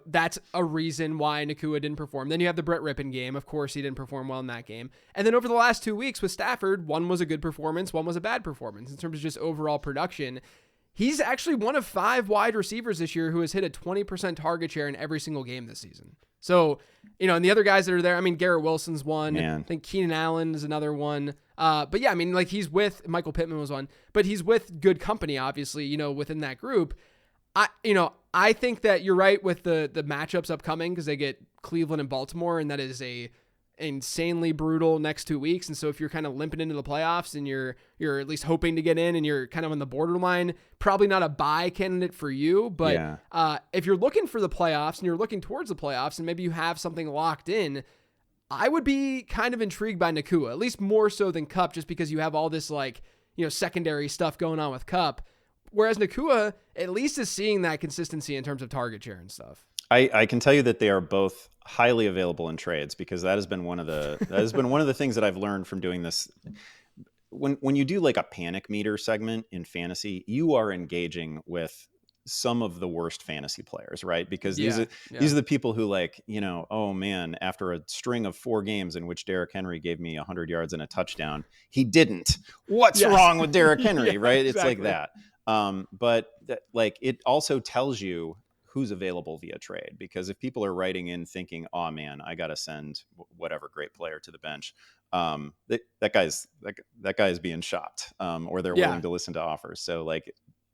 that's a reason why Nacua didn't perform. Then you have the Brett Rippon game. Of course, he didn't perform well in that game. And then over the last 2 weeks with Stafford, one was a good performance, one was a bad performance in terms of just overall production. He's actually one of 5 wide receivers this year who has hit a 20% target share in every single game this season. So, and the other guys that are there, I mean, Garrett Wilson's one. Man. I think Keenan Allen is another one. But yeah, I mean, like he's with Michael Pittman was one, but he's with good company, obviously, within that group. I think that you're right with the matchups upcoming because they get Cleveland and Baltimore, and that is a insanely brutal next 2 weeks. And so if you're kind of limping into the playoffs and you're at least hoping to get in and you're kind of on the borderline, probably not a bye candidate for you. But if you're looking for the playoffs and you're looking towards the playoffs and maybe you have something locked in, I would be kind of intrigued by Nakua, at least more so than Kupp, just because you have all this secondary stuff going on with Kupp. Whereas Nakua at least is seeing that consistency in terms of target share and stuff. I can tell you that they are both highly available in trades, because that has been one of the things that I've learned from doing this. When you do like a panic meter segment in fantasy, you are engaging with some of the worst fantasy players, right? Because these are the people who oh man, after a string of 4 games in which Derrick Henry gave me 100 yards and a touchdown, he didn't. What's wrong with Derrick Henry, right? It's exactly. like that. But it also tells you who's available via trade, because if people are writing in thinking, oh man, I got to send whatever great player to the bench, that guy's being shopped, or they're willing to listen to offers. So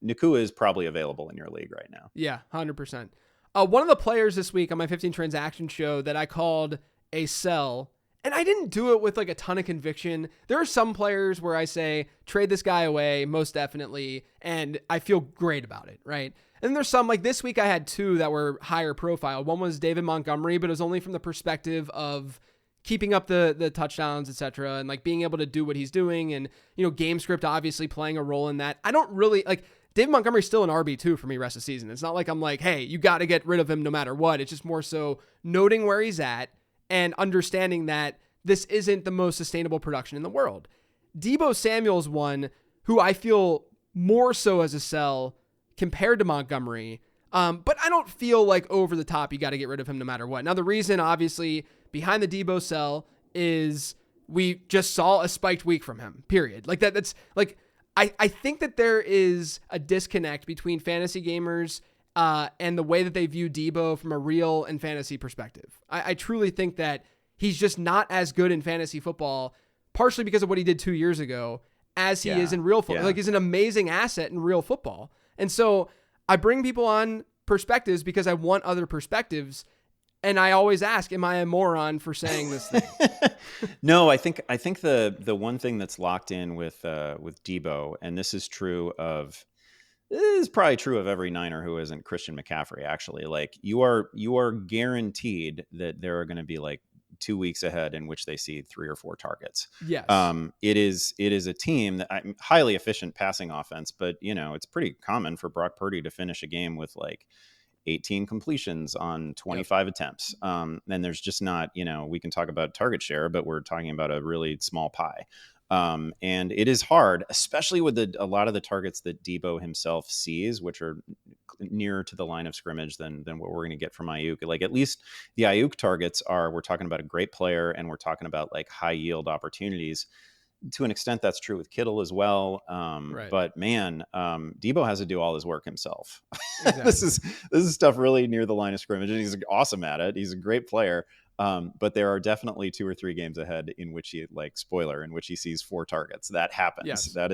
Nakua is probably available in your league right now. Yeah, 100%. One of the players this week on my 15 transaction show that I called a sell, and I didn't do it with a ton of conviction. There are some players where I say, trade this guy away, most definitely, and I feel great about it, right? And then there's some, this week I had 2 that were higher profile. One was David Montgomery, but it was only from the perspective of keeping up the touchdowns, etc., and being able to do what he's doing, and game script obviously playing a role in that. I don't really David Montgomery's still an RB2 for me rest of the season. It's not like I'm hey, you got to get rid of him no matter what. It's just more so noting where he's at and understanding that this isn't the most sustainable production in the world. Deebo Samuel's one who I feel more so as a sell compared to Montgomery. But I don't feel over the top, you got to get rid of him no matter what. Now, the reason obviously behind the Deebo sell is we just saw a spiked week from him, period. I think that there is a disconnect between fantasy gamers and the way that they view Deebo from a real and fantasy perspective. I truly think that he's just not as good in fantasy football, partially because of what he did 2 years ago, as he is in real football. He's an amazing asset in real football. And so I bring people on perspectives because I want other perspectives. And I always ask, am I a moron for saying this thing? No, I think the one thing that's locked in with Deebo, and this is probably true of every Niner who isn't Christian McCaffrey, actually. You are guaranteed that there are going to be 2 weeks ahead in which they see 3 or 4 targets. Yes. It is a team that highly efficient passing offense, but it's pretty common for Brock Purdy to finish a game with 18 completions on 25 attempts. And there's just not, we can talk about target share, but we're talking about a really small pie. And it is hard, especially with a lot of the targets that Deebo himself sees, which are nearer to the line of scrimmage than what we're going to get from Ayuk. At least the Ayuk targets we're talking about a great player, and we're talking about high yield opportunities. To an extent, that's true with Kittle as well. Right. But man, Deebo has to do all his work himself. Exactly. This is stuff really near the line of scrimmage, and he's awesome at it. He's a great player. But there are definitely 2 or 3 games ahead in which he in which he sees 4 targets. That happens. Yes. That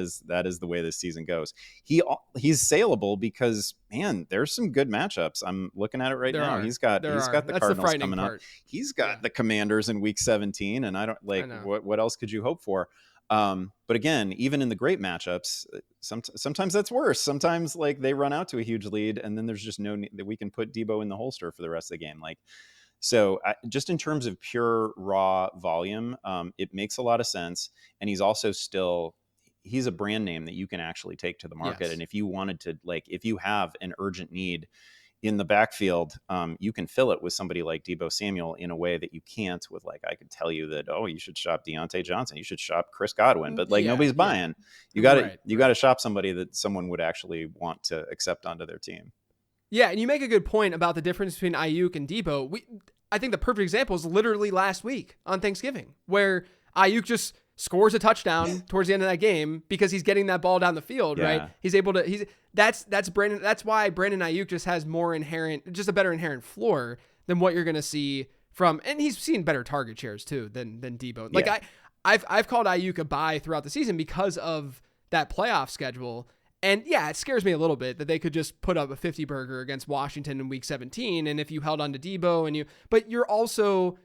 is the way this season goes. He's saleable because, man, there's some good matchups. I'm looking at it right now. He's got the Cardinals coming up. He's got the Commanders in week 17, and I don't what else could you hope for? But again, even in the great matchups, sometimes that's worse. Sometimes they run out to a huge lead, and then there's just no need that we can put Deebo in the holster for the rest of the game. So just in terms of pure raw volume, it makes a lot of sense. And he's also he's a brand name that you can actually take to the market. Yes. And if you wanted to, if you have an urgent need in the backfield, you can fill it with somebody like Deebo Samuel in a way that you can't with I could tell you that, you should shop Deontay Johnson, you should shop Chris Godwin, but nobody's buying. You got to shop somebody that someone would actually want to accept onto their team. Yeah, and you make a good point about the difference between Ayuk and Deebo. I think the perfect example is literally last week on Thanksgiving, where Ayuk just scores a touchdown towards the end of that game because he's getting that ball down the field, right? He's able to. That's Brandon. That's why Brandon Ayuk just has a better inherent floor than what you're going to see from, and he's seen better target shares too than Debo. Like I've called Ayuk a buy throughout the season because of that playoff schedule. And yeah, it scares me a little bit that they could just put up a 50 burger against Washington in week 17. And if you held on to Debo but you're also,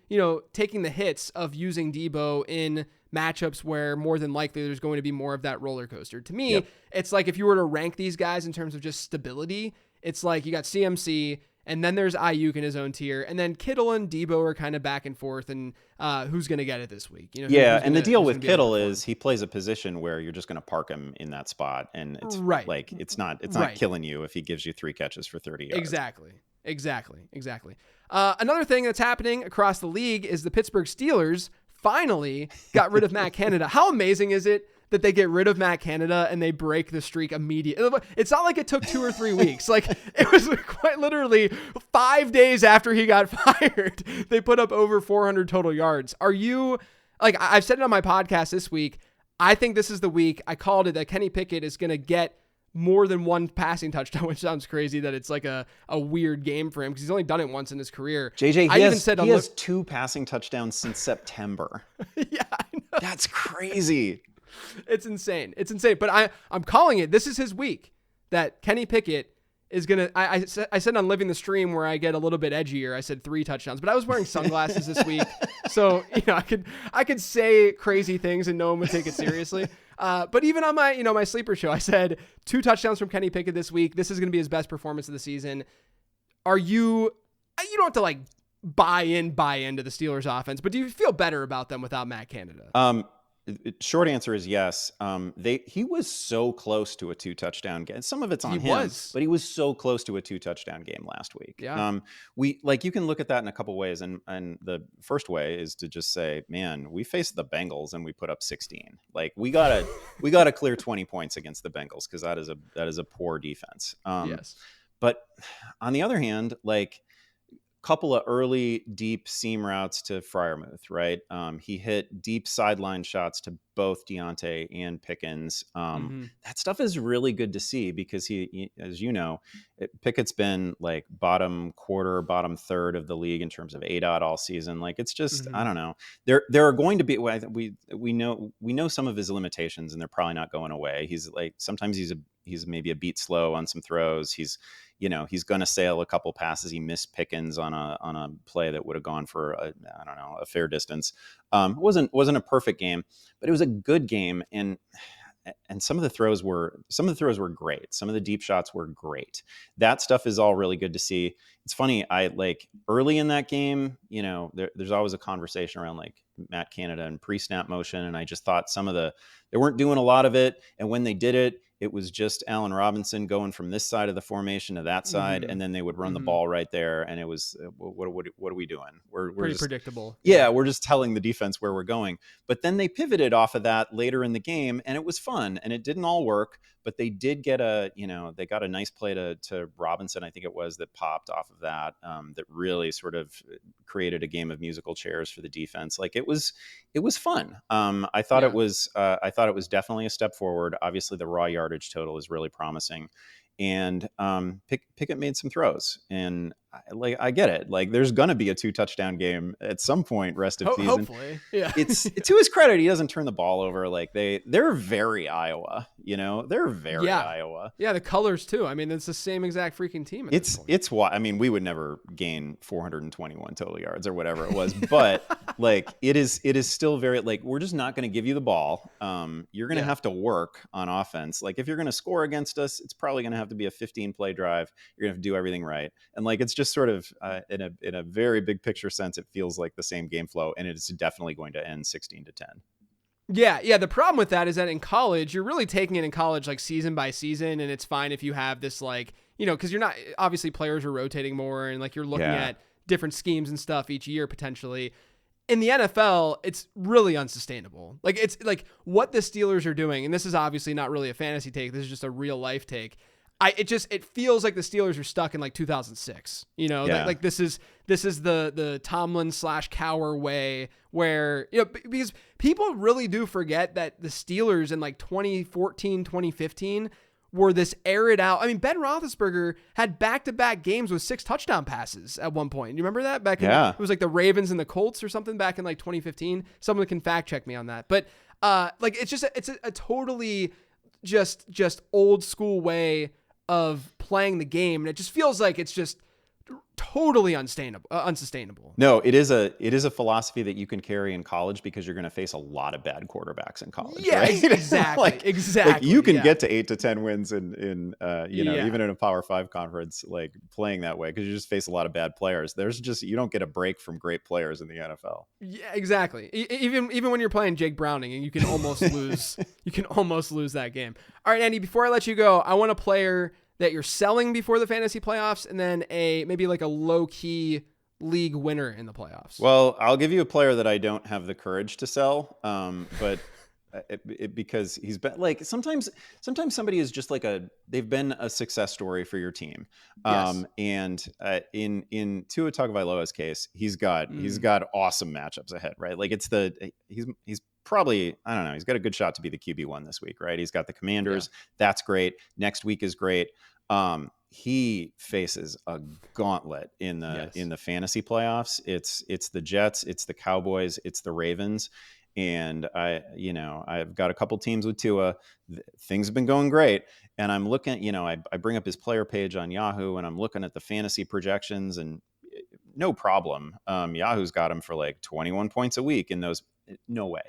taking the hits of using Debo in matchups where more than likely there's going to be more of that roller coaster. To me, It's like if you were to rank these guys in terms of just stability, it's like you got CMC, and then there's Ayuk in his own tier, and then Kittle and Debo are kind of back and forth, and who's going to get it this week? And the deal with Kittle is he plays a position where you're just going to park him in that spot, and it's like it's not killing you if he gives you 3 catches for 30 yards. Exactly. Another thing that's happening across the league is the Pittsburgh Steelers finally got rid of Matt Canada. How amazing is it that they get rid of Matt Canada and they break the streak immediately? It's not like it took 2 or 3 weeks. Like it was quite literally 5 days after he got fired, they put up over 400 total yards. Are you like, I've said it on my podcast this week, I think this is the week I called it that Kenny Pickett is going to get more than 1 passing touchdown, which sounds crazy that it's like a weird game for him because he's only done it once in his career. JJ, he has 2 passing touchdowns since September. Yeah, I know. That's crazy. It's insane. But I'm calling it. This is his week that Kenny Pickett is going to, I said on Living the Stream where I get a little bit edgier, I said 3 touchdowns, but I was wearing sunglasses this week. So, I could say crazy things and no one would take it seriously. But even on my, my sleeper show, I said 2 touchdowns from Kenny Pickett this week. This is going to be his best performance of the season. You don't have to like buy into the Steelers offense, but do you feel better about them without Matt Canada? Short answer is yes. He was so close to a 2 touchdown game. Some of it's on him, but he was so close to a 2 touchdown game last week. Yeah. You can look at that in a couple ways. And the first way is to just say, man, we faced the Bengals and we put up 16. Like we gotta clear 20 points against the Bengals because that is a poor defense. Yes. But on the other hand, like, couple of early deep seam routes to Freiermuth, right? He hit deep sideline shots to both Deontay and Pickens. That stuff is really good to see because he as you know, Pickett's been like bottom quarter, bottom third of the league in terms of ADOT all season. Like it's just, I don't know. There are going to be, we know some of his limitations and they're probably not going away. He's like, sometimes he's maybe a beat slow on some throws. He's going to sail a couple passes. He missed Pickens on a play that would have gone for a fair distance. It wasn't a perfect game, but it was a good game. And some of the throws were great. Some of the deep shots were great. That stuff is all really good to see. It's funny. I like early in that game, there's always a conversation around like Matt Canada and pre-snap motion. And I just thought they weren't doing a lot of it. And when they did it, it was just Allen Robinson going from this side of the formation to that side, and then they would run the ball right there. And it was, what are we doing? We're pretty just predictable. Yeah, we're just telling the defense where we're going. But then they pivoted off of that later in the game, and it was fun. And it didn't all work, but they did get they got a nice play to Robinson, I think it was, that popped off of that, that really sort of created a game of musical chairs for the defense. Like it was fun. I thought it was definitely a step forward. Obviously, the raw yardage total is really promising, and Pickett made some throws, and I get it. Like there's gonna be a 2 touchdown game at some point rest of season. Hopefully, yeah. It's to his credit, he doesn't turn the ball over. Like they're very Iowa. They're very Iowa. Yeah, the colors too. I mean, it's the same exact freaking team. It's why. I mean, we would never gain 421 total yards or whatever it was, but like it is still very like we're just not going to give you the ball. You're going to have to work on offense. Like if you're going to score against us, it's probably going to have to be a 15 play drive. You're going to have to do everything right, and like it's just sort of in a very big picture sense, it feels like the same game flow, and it's definitely going to end 16-10. Yeah. The problem with that is that in college, you're really taking it in college like season by season, and it's fine if you have this like because you're not, obviously players are rotating more, and like you're looking at different schemes and stuff each year potentially. In the NFL, it's really unsustainable. Like it's like what the Steelers are doing, and this is obviously not really a fantasy take. This is just a real life take. It feels like the Steelers are stuck in like 2006, like this is the Tomlin / Cowher way where, because people really do forget that the Steelers in like 2014, 2015 were this arid out. I mean, Ben Roethlisberger had back-to-back games with 6 touchdown passes at one point. You remember that? It was like the Ravens and the Colts or something back in like 2015. Someone can fact check me on that. But like it's a totally just old school way of playing the game, and it just feels like it's just totally unsustainable. No, it is a philosophy that you can carry in college because you're going to face a lot of bad quarterbacks in college. Yeah, right? exactly. Like you can get to 8 to 10 wins in even in a Power 5 conference, like playing that way, because you just face a lot of bad players. You don't get a break from great players in the NFL. Yeah, exactly. Even when you're playing Jake Browning, and you can almost lose. You can almost lose that game. All right, Andy. Before I let you go, I want a player that you're selling before the fantasy playoffs, and then maybe like a low-key league winner in the playoffs. Well, I'll give you a player that I don't have the courage to sell, but because he's been like sometimes somebody is just like they've been a success story for your team. Yes. And in Tua Tagovailoa's case, he's got awesome matchups ahead, right? Like he's probably, I don't know, he's got a good shot to be the QB1 this week, right? He's got the Commanders. Yeah. That's great. Next week is great. He faces a gauntlet in the fantasy playoffs. It's the Jets, it's the Cowboys, it's the Ravens. And I've got a couple teams with Tua. Things have been going great. And I'm looking, I bring up his player page on Yahoo, and I'm looking at the fantasy projections, and no problem. Yahoo's got him for like 21 points a week in those. No way.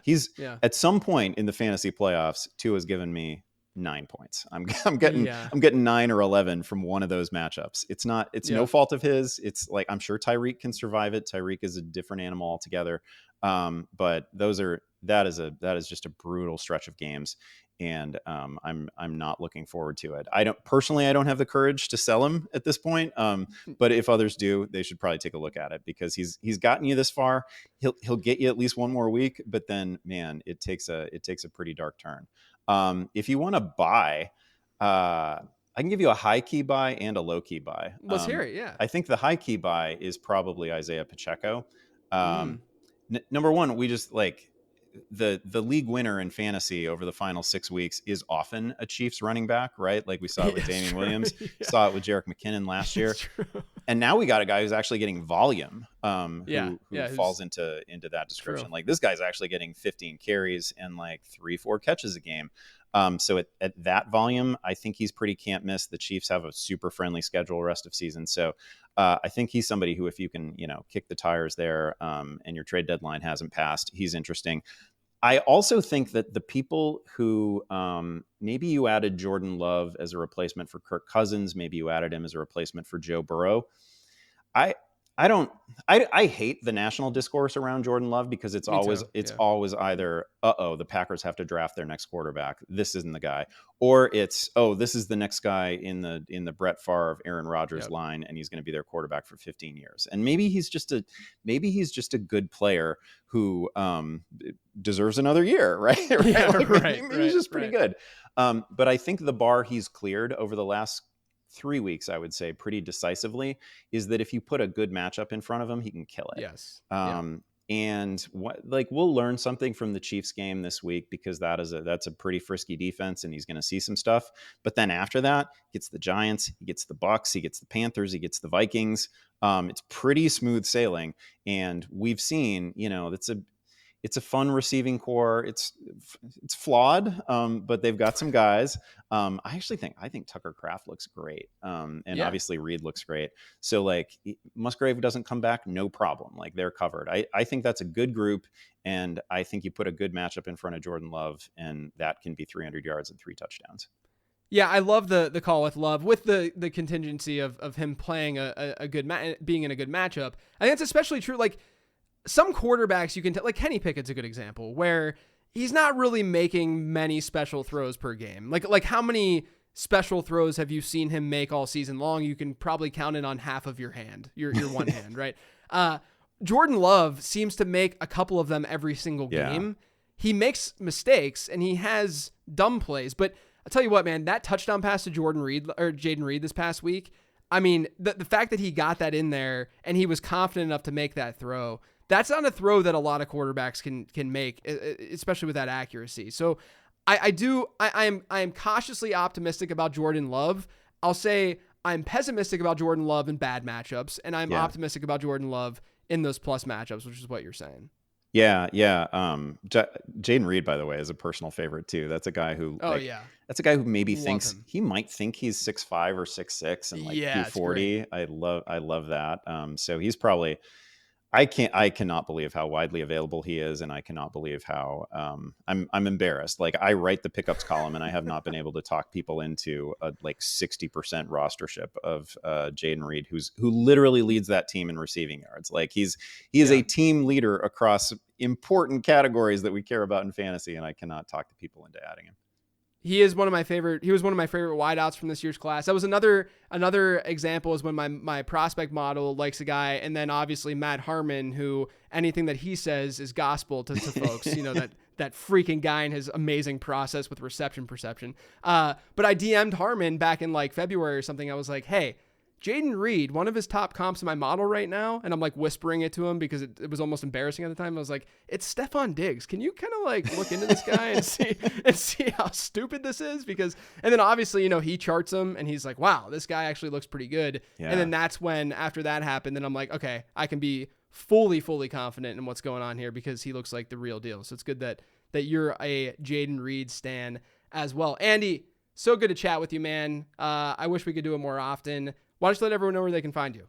He's at some point in the fantasy playoffs, Tua's given me 9 points. I'm getting 9 or 11 from one of those matchups. It's no fault of his. It's like, I'm sure Tyreek can survive it. Tyreek is a different animal altogether. But that is just a brutal stretch of games. And I'm not looking forward to it. I don't have the courage to sell him at this point. But if others do, they should probably take a look at it, because he's gotten you this far. He'll get you at least one more week, but then, man, it takes a pretty dark turn. If you want to buy, I can give you a high key buy and a low key buy. Let's hear it. Yeah. I think the high key buy is probably Isaiah Pacheco. Number one, we just like the league winner in fantasy over the final 6 weeks is often a Chiefs running back, right? Like we saw it with Damian Williams, saw it with Jerick McKinnon last year. And now we got a guy who's actually getting volume, who falls into that description. Like this guy's actually getting 15 carries and like 3-4 catches a game. So at that volume, I think he's pretty can't miss. The Chiefs have a super friendly schedule rest of season. So I think he's somebody who, if you can, kick the tires there, and your trade deadline hasn't passed, he's interesting. I also think that the people who maybe you added Jordan Love as a replacement for Kirk Cousins, maybe you added him as a replacement for Joe Burrow. I hate the national discourse around Jordan Love, because it's always either, the Packers have to draft their next quarterback, this isn't the guy, or it's, this is the next guy in the Brett Favre, Aaron Rodgers line, and he's going to be their quarterback for 15 years. And maybe he's just a good player who deserves another year, right? Maybe he's just pretty good. But I think the bar he's cleared over the last 3 weeks, I would say pretty decisively, is that if you put a good matchup in front of him, he can kill it. Yes. And we'll learn something from the Chiefs game this week, because that's a pretty frisky defense, and he's going to see some stuff. But then after that, he gets the Giants, he gets the Bucks, he gets the Panthers, he gets the Vikings. It's pretty smooth sailing, and we've seen, it's a fun receiving core. It's flawed, but they've got some guys. I think Tucker Kraft looks great, and obviously Reed looks great. So like Musgrave doesn't come back, no problem. Like they're covered. I think that's a good group, and I think you put a good matchup in front of Jordan Love, and that can be 300 yards and 3 touchdowns. Yeah, I love the call with Love, with the contingency of him playing a good being in a good matchup. I think it's especially true. Like, some quarterbacks you can like Kenny Pickett's a good example, where he's not really making many special throws per game. Like how many special throws have you seen him make all season long? You can probably count it on half of your hand, your one hand, right? Jordan Love seems to make a couple of them every single game. He makes mistakes and he has dumb plays, but I'll tell you what, man, that touchdown pass to Jaden Reed this past week, I mean, the fact that he got that in there and he was confident enough to make that throw, that's not a throw that a lot of quarterbacks can make, especially with that accuracy. So I am cautiously optimistic about Jordan Love. I'll say I'm pessimistic about Jordan Love in bad matchups, and I'm optimistic about Jordan Love in those plus matchups, which is what you're saying. Yeah. Jaden Reed, by the way, is a personal favorite too. That's a guy who, that's a guy who maybe thinks he might think he's 6'5" or 6'6" and like 240. I love that. So he's probably, I cannot believe how widely available he is, and I cannot believe how I'm embarrassed. Like, I write the pickups column, and I have not been able to talk people into a like 60% rostership of Jaden Reed, who literally leads that team in receiving yards. Like, he is a team leader across important categories that we care about in fantasy, and I cannot talk to people into adding him. He was one of my favorite wideouts from this year's class. That was another example is when my prospect model likes a guy, and then obviously Matt Harmon, who anything that he says is gospel to folks. You know, that freaking guy and his amazing process with reception perception. But I DM'd Harmon back in like February or something. I was like, hey, Jaden Reed, one of his top comps in my model right now, and I'm like whispering it to him because it was almost embarrassing at the time. I was like, it's Stephon Diggs. Can you kind of like look into this guy and see how stupid this is? Because, and then obviously, you know, he charts him and he's like, wow, this guy actually looks pretty good. Yeah. And then that's when, after that happened, then I'm like, okay, I can be fully confident in what's going on here because he looks like the real deal. So it's good that you're a Jaden Reed stan as well. Andy, so good to chat with you, man. I wish we could do it more often. Why don't you let everyone know where they can find you?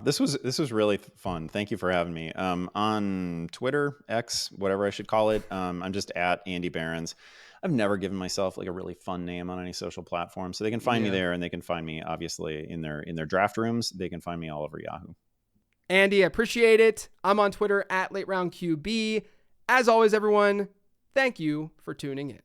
This was really fun. Thank you for having me. On Twitter, X, whatever I should call it, I'm just at Andy Behrens. I've never given myself like a really fun name on any social platform, so they can find me there, and they can find me obviously in their draft rooms. They can find me all over Yahoo. Andy, I appreciate it. I'm on Twitter at LateRoundQB. As always, everyone, thank you for tuning in.